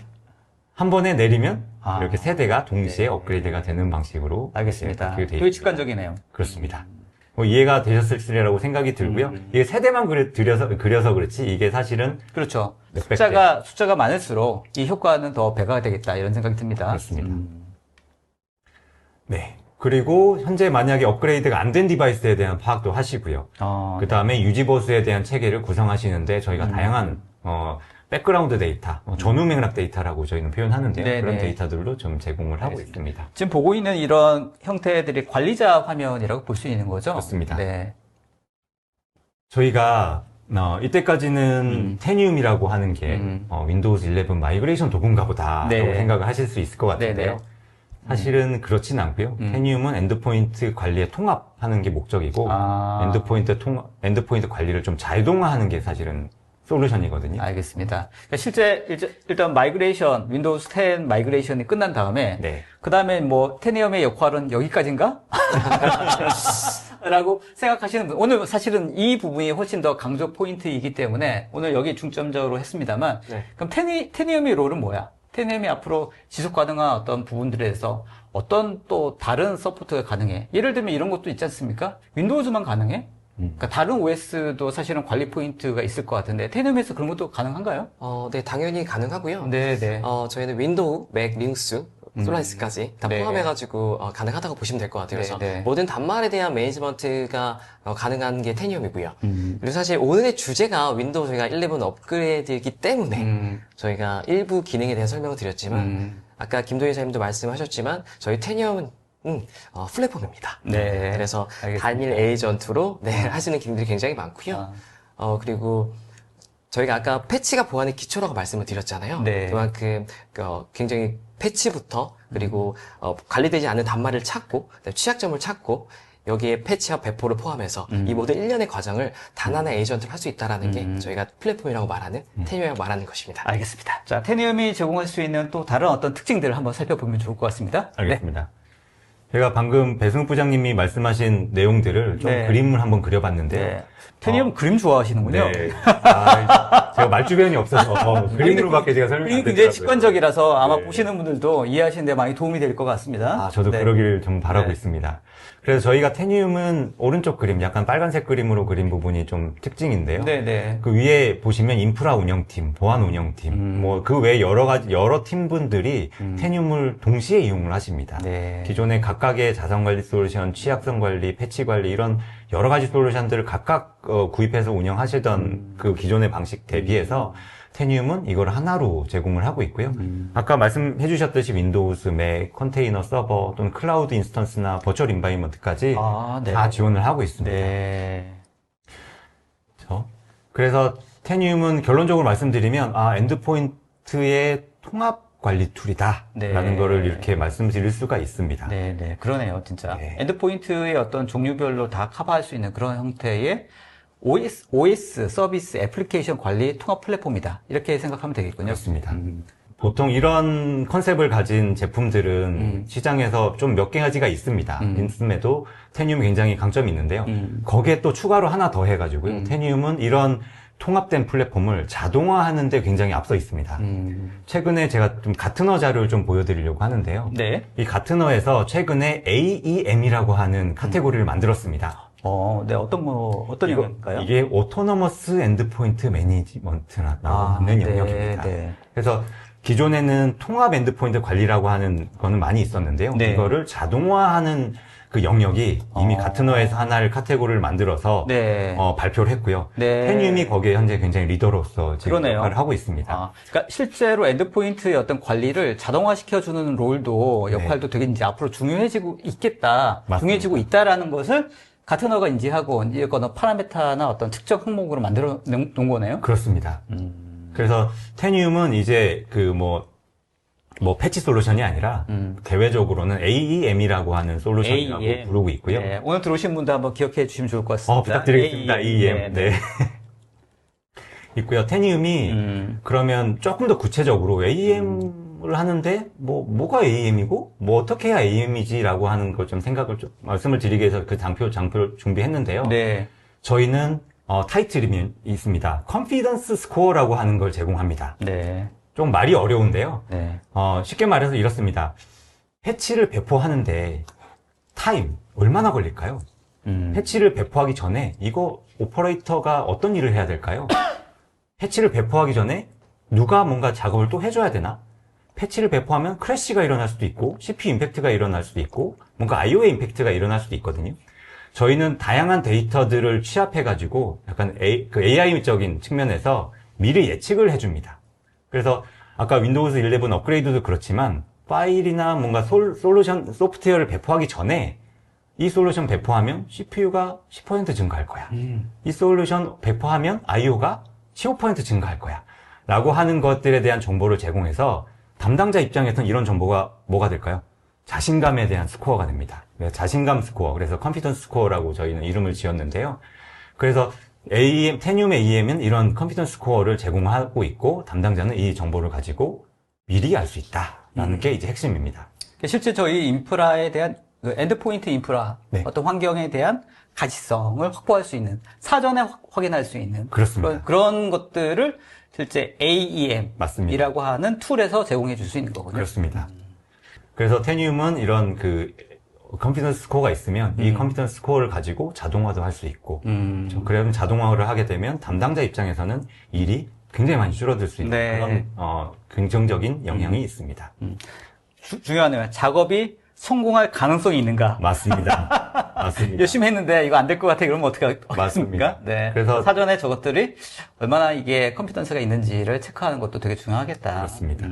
한 번에 내리면 이렇게 세 대가 동시에 업그레이드가 되는 방식으로 알겠습니다. 네, 되게 직관적이네요. 그렇습니다. 뭐 이해가 되셨을리라고 생각이 들고요. 이게 세대만 그려서 그렇지 이게 사실은 그렇죠. 몇백 숫자가 많을수록 이 효과는 더 배가가 되겠다 이런 생각이 듭니다. 그렇습니다. 네. 그리고 현재 만약에 업그레이드가 안 된 디바이스에 대한 파악도 하시고요. 그 다음에 유지보수에 대한 체계를 구성하시는데 저희가 다양한 백그라운드 데이터, 전후맥락 데이터라고 저희는 표현하는데요. 네네. 그런 데이터들로 좀 제공을 하고 있습니다. 지금 보고 있는 이런 형태들이 관리자 화면이라고 볼 수 있는 거죠? 그렇습니다. 네. 저희가 이때까지는 테니움이라고 하는 게 윈도우즈 11 마이그레이션 도구인가 보다 네. 라고 생각을 하실 수 있을 것 같은데요. 네네. 사실은 그렇진 않고요. 테니움은 엔드포인트 관리에 통합하는 게 목적이고 엔드포인트 관리를 좀 자동화하는 게 사실은 솔루션이거든요. 알겠습니다. 그러니까 실제 일단 마이그레이션, 윈도우즈 10 마이그레이션이 끝난 다음에 네. 그 다음에 뭐 테니엄의 역할은 여기까지인가? 라고 생각하시는 분, 오늘 사실은 이 부분이 훨씬 더 강조 포인트이기 때문에 오늘 여기 중점적으로 했습니다만, 네. 그럼 테니엄의 롤은 뭐야? 테니엄이 앞으로 지속 가능한 어떤 부분들에 대해서 어떤 또 다른 서포트가 가능해? 예를 들면 이런 것도 있지 않습니까? 윈도우즈만 가능해? 그러니까 다른 OS도 사실은 관리 포인트가 있을 것 같은데 테니엄에서 그런 것도 가능한가요? 네, 당연히 가능하고요. 네. 저희는 윈도우, 맥, 리눅스, 솔라리스까지 다 네. 포함해가지고 가능하다고 보시면 될 것 같아요. 그래서 네. 모든 단말에 대한 매니지먼트가 가능한 게 테니엄이고요. 그리고 사실 오늘의 주제가 윈도우 저희가 11 업그레이드이기 때문에 저희가 일부 기능에 대해 설명을 드렸지만 아까 김도희 사님도 말씀하셨지만 저희 테니엄은 플랫폼입니다. 네. 그래서 알겠습니다. 단일 에이전트로 하시는 기능들이 굉장히 많고요. 그리고 저희가 아까 패치가 보안의 기초라고 말씀을 드렸잖아요. 네. 그만큼 굉장히 패치부터 그리고 관리되지 않는 단말을 찾고 취약점을 찾고 여기에 패치와 배포를 포함해서 이 모든 일련의 과정을 단 하나의 에이전트로 할 수 있다는 게 저희가 플랫폼이라고 말하는 테니엄이라고 말하는 것입니다. 알겠습니다. 자, 테니엄이 제공할 수 있는 또 다른 어떤 특징들을 한번 살펴보면 좋을 것 같습니다. 알겠습니다. 제가 방금 배승욱 부장님이 말씀하신 내용들을 좀 네. 그림을 한번 그려봤는데요. 네. 테니엄 그림 좋아하시는군요. 네. 제가 말주변이 없어서 그림으로밖에 제가 설명이 그림이 안 굉장히 되더라고요. 직관적이라서 아마 네. 보시는 분들도 이해하시는 데 많이 도움이 될 것 같습니다. 저도 네. 그러기를 좀 바라고 네. 있습니다. 그래서 저희가 테니움은 오른쪽 그림, 약간 빨간색 그림으로 그린 부분이 좀 특징인데요. 네네. 그 위에 보시면 인프라 운영팀, 보안 운영팀, 뭐 그 외에 여러 팀분들이 테니움을 동시에 이용을 하십니다. 네. 기존의 각각의 자산 관리 솔루션, 취약성 관리, 패치 관리 이런 여러 가지 솔루션들을 각각 구입해서 운영하시던 그 기존의 방식 대비해서 테니움은 이걸 하나로 제공을 하고 있고요. 아까 말씀해 주셨듯이 윈도우즈, 맥, 컨테이너 서버 또는 클라우드 인스턴스나 버추얼 인바이먼트까지 네. 다 지원을 하고 있습니다. 네. 그래서 테니움은 결론적으로 말씀드리면 엔드포인트의 통합 관리 툴이다 라는 네. 거를 이렇게 말씀드릴 수가 있습니다. 네. 그러네요, 진짜. 네. 엔드포인트의 어떤 종류별로 다 커버할 수 있는 그런 형태의 OS 서비스 애플리케이션 관리 통합 플랫폼이다. 이렇게 생각하면 되겠군요. 그렇습니다. 보통 이런 컨셉을 가진 제품들은 시장에서 좀 몇 가지가 있습니다. 있음에도 테니움이 굉장히 강점이 있는데요. 거기에 또 추가로 하나 더 해가지고요. 테니움은 이런 통합된 플랫폼을 자동화하는 데 굉장히 앞서 있습니다. 최근에 제가 좀 가트너 자료를 좀 보여드리려고 하는데요. 네. 이 가트너에서 최근에 AEM이라고 하는 카테고리를 만들었습니다. 네. 어떤 영역일까요? 이게 오토노머스 엔드포인트 매니지먼트라고 하는 영역입니다. 네. 그래서 기존에는 통합 엔드포인트 관리라고 하는 거는 많이 있었는데요. 네. 이거를 자동화하는 그 영역이 이미 가트너에서 하나를 카테고리를 만들어서 네. 발표를 했고요. 네. 테니움이 거기에 현재 굉장히 리더로서 지금 그러네요. 역할을 하고 있습니다. 그러니까 실제로 엔드포인트의 어떤 관리를 자동화시켜주는 롤도 역할도 되게 이제 앞으로 중요해지고 있겠다. 맞습니다. 중요해지고 있다라는 것을 가트너가 인지하고 이거는 파라메타나 어떤 특정 항목으로 만들어 놓은 거네요. 그렇습니다. 그래서 테니움은 이제 패치 솔루션이 아니라 대외적으로는 AEM이라고 하는 솔루션이라고 AEM. 부르고 있고요. 네, 오늘 들어오신 분도 한번 기억해 주시면 좋을 것 같습니다. 부탁드리겠습니다. AEM. 네. 있고요. 테니움이 그러면 조금 더 구체적으로 AEM을 하는데 뭐가 AEM이고 어떻게 해야 AEM이지라고 하는 걸 좀 말씀을 드리기 위해서 그 장표를 준비했는데요. 네. 저희는 타이틀이 있습니다. 컨피던스 스코어라고 하는 걸 제공합니다. 네. 좀 말이 어려운데요. 네. 쉽게 말해서 이렇습니다. 패치를 배포하는데 타임 얼마나 걸릴까요? 패치를 배포하기 전에 이거 오퍼레이터가 어떤 일을 해야 될까요? 패치를 배포하기 전에 누가 뭔가 작업을 또 해줘야 되나? 패치를 배포하면 크래시가 일어날 수도 있고 CPU 임팩트가 일어날 수도 있고 뭔가 IO의 임팩트가 일어날 수도 있거든요. 저희는 다양한 데이터들을 취합해가지고 약간 AI적인 측면에서 미리 예측을 해줍니다. 그래서 아까 윈도우즈 11 업그레이드도 그렇지만 파일이나 뭔가 솔루션 소프트웨어를 배포하기 전에 이 솔루션 배포하면 CPU가 10% 증가할 거야. 이 솔루션 배포하면 IO가 15% 증가할 거야. 라고 하는 것들에 대한 정보를 제공해서 담당자 입장에서는 이런 정보가 뭐가 될까요? 자신감에 대한 스코어가 됩니다. 자신감 스코어, 그래서 컨피던스 스코어라고 저희는 이름을 지었는데요. 그래서 테니움 AEM은 이런 컨피던스 스코어를 제공하고 있고 담당자는 이 정보를 가지고 미리 알 수 있다라는 게 이제 핵심입니다. 실제 저희 인프라에 대한 엔드포인트 인프라, 네. 어떤 환경에 대한 가시성을 확보할 수 있는, 사전에 확인할 수 있는 그렇습니다. 그런 것들을 실제 AEM이라고 맞습니다. 하는 툴에서 제공해 줄 수 있는 거군요. 그렇습니다. 그래서 테니움은 이런 컨피던스 스코어가 있으면 이 컨피던스 스코어를 가지고 자동화도 할 수 있고 그러면 자동화를 하게 되면 담당자 입장에서는 일이 굉장히 많이 줄어들 수 있는 네. 그런 긍정적인 영향이 있습니다. 중요하네요. 작업이 성공할 가능성이 있는가? 맞습니다. 맞습니다. 열심히 했는데 이거 안 될 것 같아. 그러면 어떻습니까? 맞습니다. 네. 그래서 사전에 저것들이 얼마나 이게 컴피턴스가 있는지를 체크하는 것도 되게 중요하겠다. 그렇습니다.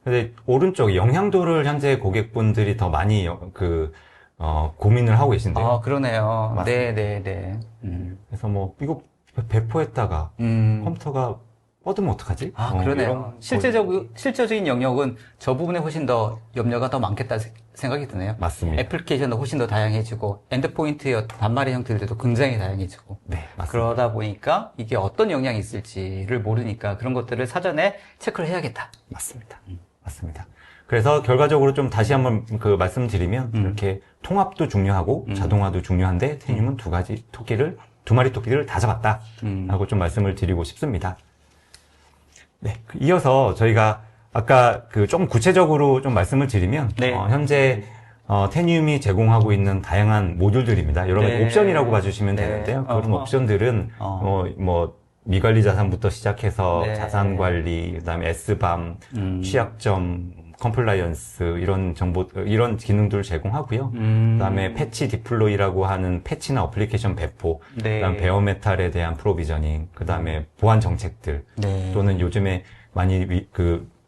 근데 오른쪽 영향도를 현재 고객분들이 더 많이 고민을 하고 계신데요. 아, 그러네요. 맞습니다. 네. 그래서 뭐 이거 배포했다가 컴퓨터가 뻗으면 어떡하지? 아, 그러네요. 이런 실제적인 영역은 저 부분에 훨씬 더 염려가 더 많겠다 생각이 드네요. 맞습니다. 애플리케이션도 훨씬 더 다양해지고, 엔드포인트의 단말의 형태들도 굉장히 다양해지고. 네, 맞습니다. 그러다 보니까 이게 어떤 영향이 있을지를 모르니까 그런 것들을 사전에 체크를 해야겠다. 맞습니다. 맞습니다. 그래서 결과적으로 좀 다시 한번 말씀드리면 이렇게 통합도 중요하고 자동화도 중요한데 테니움은 두 마리 토끼를 다 잡았다 라고 좀 말씀을 드리고 싶습니다. 네. 이어서 저희가 아까 조금 구체적으로 좀 말씀을 드리면 네. 현재 테니움이 제공하고 있는 다양한 모듈들입니다. 여러 가지 네. 옵션이라고 봐주시면 네. 되는데요. 그런 옵션들은 미관리 자산부터 시작해서 네. 자산 관리, 그다음에 S밤, 취약점, 컴플라이언스 이런 기능들을 제공하고요. 그다음에 패치 디플로이라고 하는 패치나 어플리케이션 배포, 네. 그다음 베어메탈에 대한 프로비저닝, 그다음에 보안 정책들 네. 또는 요즘에 많이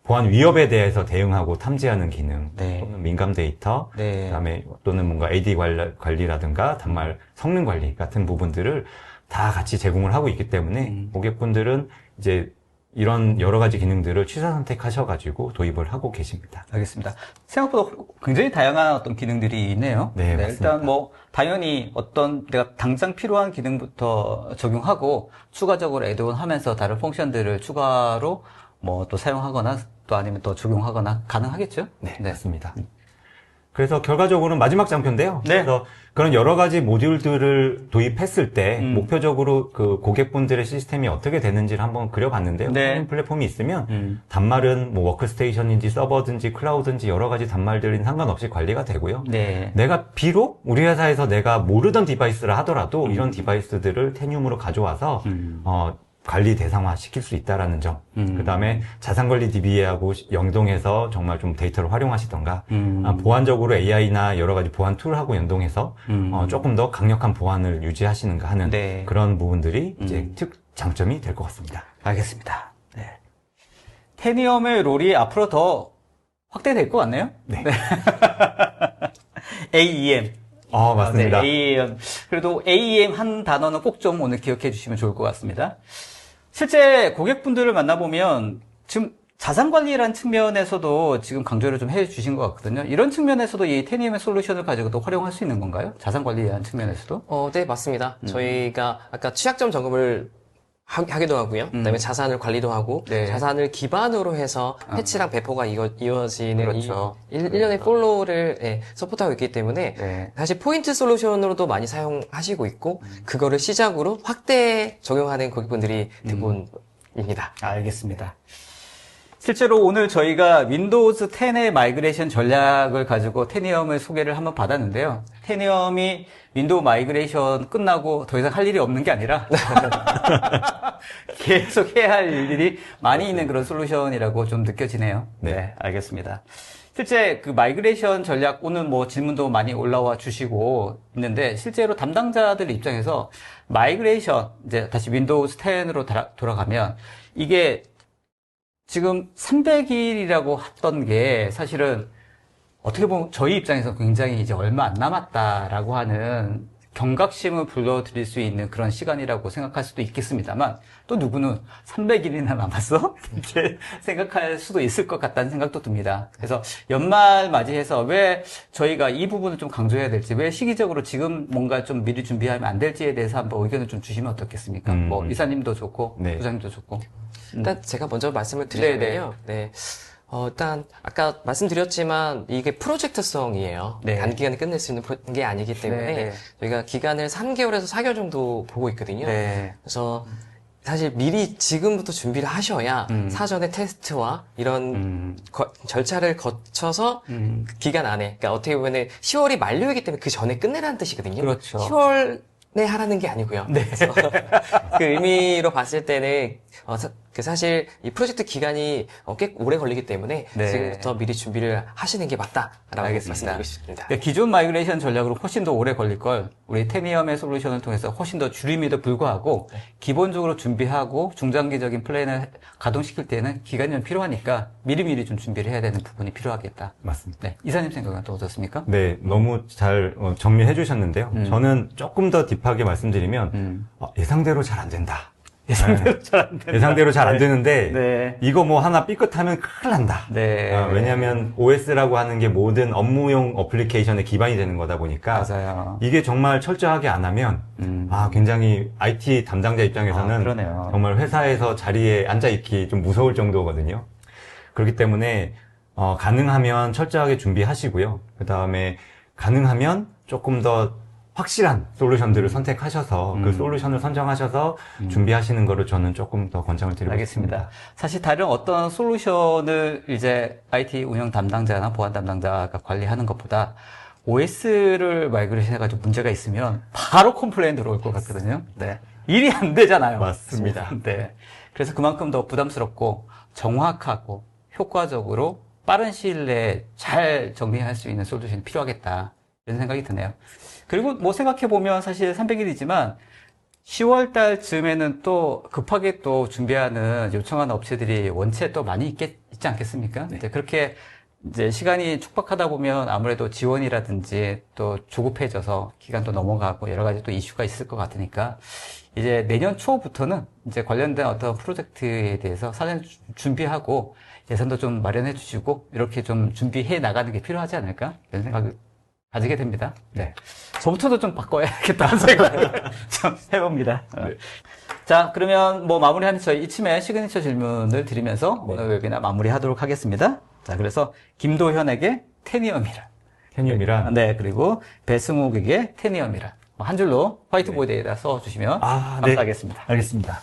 보안 위협에 대해서 대응하고 탐지하는 기능, 네. 또는 민감 데이터, 네. 그다음에 또는 뭔가 AD 관리라든가 단말 성능 관리 같은 부분들을 다 같이 제공을 하고 있기 때문에 고객분들은 이제 이런 여러 가지 기능들을 취사 선택하셔가지고 도입을 하고 계십니다. 알겠습니다. 생각보다 굉장히 다양한 어떤 기능들이 있네요. 네, 맞습니다. 일단 당연히 어떤 내가 당장 필요한 기능부터 적용하고 추가적으로 애드온 하면서 다른 펑션들을 추가로 또 사용하거나 또 아니면 또 적용하거나 가능하겠죠? 네, 맞습니다. 그래서 결과적으로는 마지막 장표인데요. 네. 그래서 그런 여러 가지 모듈들을 도입했을 때 목표적으로 고객분들의 시스템이 어떻게 되는지를 한번 그려봤는데요. 네. 플랫폼이 있으면 단말은 워크스테이션인지 서버든지 클라우드든지 여러 가지 단말들은 상관없이 관리가 되고요. 네. 내가 비록 우리 회사에서 내가 모르던 디바이스를 하더라도 이런 디바이스들을 테니움으로 가져와서 관리 대상화 시킬 수 있다라는 점. 그 다음에 자산관리 DBA하고 연동해서 정말 좀 데이터를 활용하시던가, 보안적으로 AI나 여러 가지 보안 툴하고 연동해서, 조금 더 강력한 보안을 유지하시는가 하는 네. 그런 부분들이 이제 장점이 될 것 같습니다. 알겠습니다. 네. 테니엄의 롤이 앞으로 더 확대될 것 같네요. 네. AEM. 맞습니다. 네, AEM. 그래도 AEM 한 단어는 꼭 좀 오늘 기억해 주시면 좋을 것 같습니다. 실제 고객분들을 만나보면 지금 자산관리라는 측면에서도 지금 강조를 좀 해주신 것 같거든요. 이런 측면에서도 이 테니움의 솔루션을 가지고도 활용할 수 있는 건가요? 자산관리라는 측면에서도? 네, 맞습니다. 저희가 아까 취약점 점검을 하기도 하고요. 그다음에 자산을 관리도 하고 네. 자산을 기반으로 해서 패치랑 배포가 이어지는 그렇죠. 일련의 플로우를 서포트하고 있기 때문에 네. 사실 포인트 솔루션으로도 많이 사용하시고 있고 그거를 시작으로 확대 적용하는 고객분들이 대부분입니다. 알겠습니다. 실제로 오늘 저희가 윈도우즈 10의 마이그레이션 전략을 가지고 테니엄을 소개를 한번 받았는데요. 테니엄이 윈도우 마이그레이션 끝나고 더 이상 할 일이 없는 게 아니라 계속 해야 할 일들이 많이 있는 그런 솔루션이라고 좀 느껴지네요. 네, 알겠습니다. 실제 그 마이그레이션 전략 오늘 뭐 질문도 많이 올라와 주시고 있는데 실제로 담당자들 입장에서 마이그레이션 이제 다시 윈도우 10으로 돌아가면 이게 지금 300일이라고 했던 게 사실은 어떻게 보면 저희 입장에서 굉장히 이제 얼마 안 남았다라고 하는 경각심을 불러드릴 수 있는 그런 시간이라고 생각할 수도 있겠습니다만 또 누구는 300일이나 남았어? 이렇게 생각할 수도 있을 것 같다는 생각도 듭니다. 그래서 연말 맞이해서 왜 저희가 이 부분을 좀 강조해야 될지, 왜 시기적으로 지금 뭔가 좀 미리 준비하면 안 될지에 대해서 한번 의견을 좀 주시면 어떻겠습니까? 뭐 이사님도 좋고 네. 부장님도 좋고. 일단 제가 먼저 말씀을 드리자면요. 네. 일단 아까 말씀드렸지만 이게 프로젝트성이에요. 네. 단기간에 끝낼 수 있는 게 아니기 때문에 네, 네. 저희가 기간을 3개월에서 4개월 정도 보고 있거든요. 네. 그래서 사실 미리 지금부터 준비를 하셔야 사전에 테스트와 이런 절차를 거쳐서 그 기간 안에, 그러니까 어떻게 보면 10월이 만료이기 때문에 그 전에 끝내라는 뜻이거든요. 그렇죠. 10월에 하라는 게 아니고요. 네. 그래서 그 의미로 봤을 때는 사실 이 프로젝트 기간이 꽤 오래 걸리기 때문에 네. 지금부터 미리 준비를 하시는 게 맞다라고 알겠습니다. 말씀드리고 싶습니다. 그러니까 기존 마이그레이션 전략으로 훨씬 더 오래 걸릴 걸 우리 테니엄의 솔루션을 통해서 훨씬 더 줄임에도 불구하고 기본적으로 준비하고 중장기적인 플랜을 가동시킬 때는 기간이 좀 필요하니까 미리미리 좀 준비를 해야 되는 부분이 필요하겠다. 맞습니다. 네, 이사님 생각은 또 어떻습니까? 네, 너무 잘 정리해 주셨는데요. 저는 조금 더 딥하게 말씀드리면 예상대로 잘 안 된다. 예상대로 잘 안 된다. 예상대로 잘 안 되는데 네. 이거 뭐 하나 삐끗하면 큰일 난다. 네. 왜냐하면 OS라고 하는 게 모든 업무용 어플리케이션의 기반이 되는 거다 보니까 맞아요. 이게 정말 철저하게 안 하면 굉장히 IT 담당자 입장에서는 그러네요. 정말 회사에서 자리에 앉아 있기 좀 무서울 정도거든요. 그렇기 때문에 가능하면 철저하게 준비하시고요. 그 다음에 가능하면 조금 더 확실한 솔루션들을 선택하셔서 그 솔루션을 선정하셔서 준비하시는 거를 저는 조금 더 권장을 드리고 알겠습니다. 있습니다. 사실 다른 어떤 솔루션을 이제 IT 운영 담당자나 보안 담당자가 관리하는 것보다 OS를 마이그레이션 해가지고 문제가 있으면 바로 컴플레인 들어올 것 같거든요. 네. 일이 안 되잖아요. 맞습니다. 네. 그래서 그만큼 더 부담스럽고 정확하고 효과적으로 빠른 시일 내에 잘 정리할 수 있는 솔루션이 필요하겠다. 이런 생각이 드네요. 그리고 뭐 생각해보면 사실 300일이지만 10월 달쯤에는 또 급하게 또 준비하는 요청하는 업체들이 원체 또 많이 있지 않겠습니까? 네. 이제 그렇게 이제 시간이 촉박하다 보면 아무래도 지원이라든지 또 조급해져서 기간도 넘어가고 여러 가지 또 이슈가 있을 것 같으니까 이제 내년 초부터는 이제 관련된 어떤 프로젝트에 대해서 사전 준비하고 예산도 좀 마련해 주시고 이렇게 좀 준비해 나가는 게 필요하지 않을까? 이런 생각을 가지게 됩니다. 네. 저부터도 좀 바꿔야겠다는 생각을 좀 해봅니다. 네. 자, 그러면 뭐 마무리하면서 저희 이쯤에 시그니처 질문을 드리면서 네. 오늘 웨비나 마무리하도록 하겠습니다. 자, 그래서 김도현에게 테니엄이라. 테니엄이란 네, 그리고 배승욱에게 테니엄이라. 한 줄로 화이트보드에다 써주시면 네. 감사하겠습니다. 알겠습니다.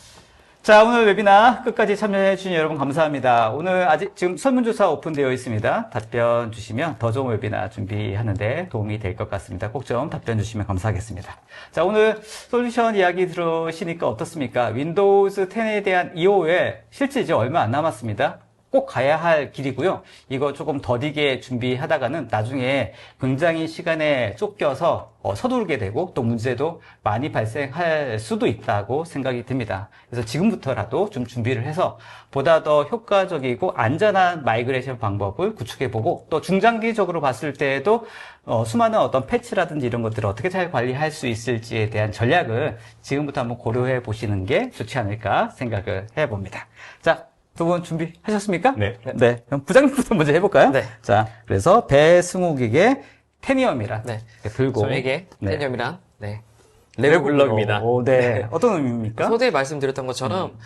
자, 오늘 웨비나 끝까지 참여해주신 여러분 감사합니다. 오늘 아직 지금 설문조사 오픈되어 있습니다. 답변 주시면 더 좋은 웨비나 준비하는데 도움이 될 것 같습니다. 꼭 좀 답변 주시면 감사하겠습니다. 자, 오늘 솔루션 이야기 들으시니까 어떻습니까? 윈도우즈 10에 대한 이후에 실제 이제 얼마 안 남았습니다. 꼭 가야 할 길이고요. 이거 조금 더디게 준비하다가는 나중에 굉장히 시간에 쫓겨서 서두르게 되고 또 문제도 많이 발생할 수도 있다고 생각이 듭니다. 그래서 지금부터라도 좀 준비를 해서 보다 더 효과적이고 안전한 마이그레이션 방법을 구축해보고 또 중장기적으로 봤을 때에도 수많은 어떤 패치라든지 이런 것들을 어떻게 잘 관리할 수 있을지에 대한 전략을 지금부터 한번 고려해 보시는 게 좋지 않을까 생각을 해봅니다. 자, 두 분 준비하셨습니까? 네. 네. 그럼 부장님부터 먼저 해볼까요? 네. 자, 그래서 배승욱에게 테니엄이란 네. 들고 저에게 네. 테니엄이란 레고 블럭입니다. 오, 네. 어떤 의미입니까? 소대에 말씀드렸던 것처럼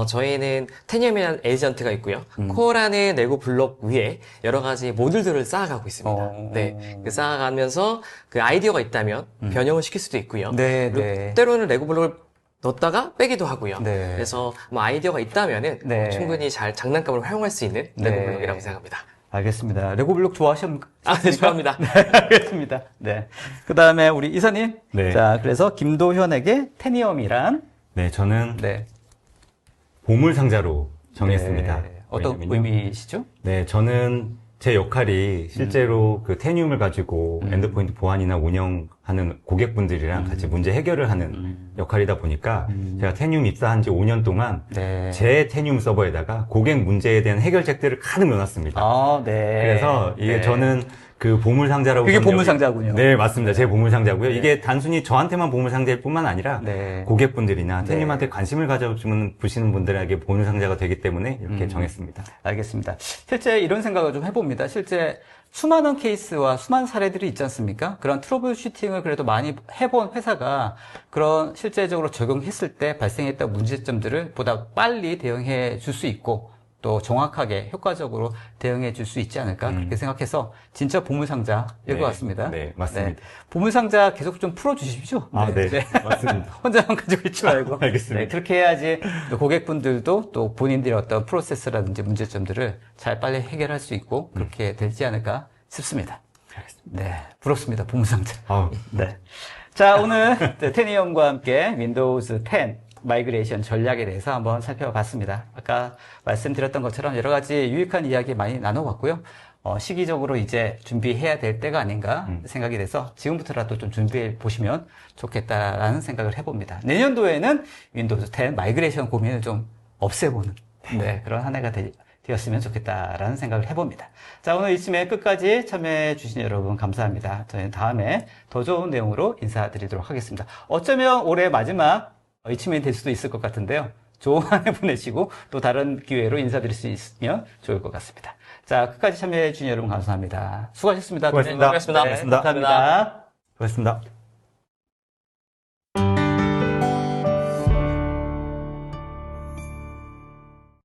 저희는 테니엄이라는 에이전트가 있고요. 코어라는 레고 블록 위에 여러 가지 모듈들을 쌓아가고 있습니다. 네, 그 쌓아가면서 그 아이디어가 있다면 변형을 시킬 수도 있고요. 네, 그리고 네. 때로는 레고 블록을 넣었다가 빼기도 하고요. 네. 그래서 뭐 아이디어가 있다면은 네. 충분히 잘 장난감을 활용할 수 있는 네. 레고 블록이라고 생각합니다. 알겠습니다. 레고블록 좋아하십니까? 네, 좋아합니다. 네, 알겠습니다. 네. 그 다음에 우리 이사님. 네. 자, 그래서 김도현에게 테니엄이란? 네, 저는 네. 보물상자로 정했습니다. 네. 어떤 왜냐면요. 의미시죠? 네, 저는 제 역할이 실제로 그 테니움을 가지고 엔드포인트 보안이나 운영하는 고객분들이랑 같이 문제 해결을 하는 역할이다 보니까 제가 테니움 입사한 지 5년 동안 네. 제 테니움 서버에다가 고객 문제에 대한 해결책들을 가득 넣어놨습니다. 아, 네. 그래서 이게 네. 저는 그 보물상자라고 그게 저는 보물상자군요. 네, 맞습니다. 제 보물상자고요. 이게 단순히 저한테만 보물상자일 뿐만 아니라 네. 고객분들이나 네. 테니움한테 관심을 가져주는 부시는 분들에게 보물상자가 되기 때문에 이렇게 정했습니다. 알겠습니다. 실제 이런 생각을 좀 해봅니다. 실제 수많은 케이스와 수많은 사례들이 있지 않습니까? 그런 트러블 슈팅을 그래도 많이 해본 회사가 그런 실제적으로 적용했을 때 발생했던 문제점들을 보다 빨리 대응해 줄 수 있고 또 정확하게 효과적으로 대응해 줄 수 있지 않을까 그렇게 생각해서 진짜 보물상자일 네. 것 같습니다. 네, 맞습니다. 보물상자 계속 좀 풀어주십시오. 아, 네. 맞습니다. 혼자만 가지고 있지 말고. 알겠습니다. 네, 그렇게 해야지 또 고객분들도 또 본인들의 어떤 프로세스라든지 문제점들을 잘 빨리 해결할 수 있고 그렇게 되지 않을까 싶습니다. 네, 부럽습니다. 보물상자. 아우, 네. 자, 오늘 테니엄과 함께 윈도우즈 10 마이그레이션 전략에 대해서 한번 살펴봤습니다. 아까 말씀드렸던 것처럼 여러 가지 유익한 이야기 많이 나눠봤고요. 시기적으로 이제 준비해야 될 때가 아닌가 생각이 돼서 지금부터라도 좀 준비해 보시면 좋겠다라는 생각을 해봅니다. 내년도에는 윈도우즈 10 마이그레이션 고민을 좀 없애보는 네, 그런 한 해가 되었으면 좋겠다라는 생각을 해봅니다. 자, 오늘 이쯤에 끝까지 참여해 주신 여러분 감사합니다. 저희는 다음에 더 좋은 내용으로 인사드리도록 하겠습니다. 어쩌면 올해 마지막 이쯤에 될 수도 있을 것 같은데요. 좋은 한 해 보내시고 또 다른 기회로 인사드릴 수 있으면 좋을 것 같습니다. 자, 끝까지 참여해 주신 여러분 감사합니다. 수고하셨습니다. 수고하셨습니다. 네, 수고하셨습니다. 감사합니다. 수고하셨습니다.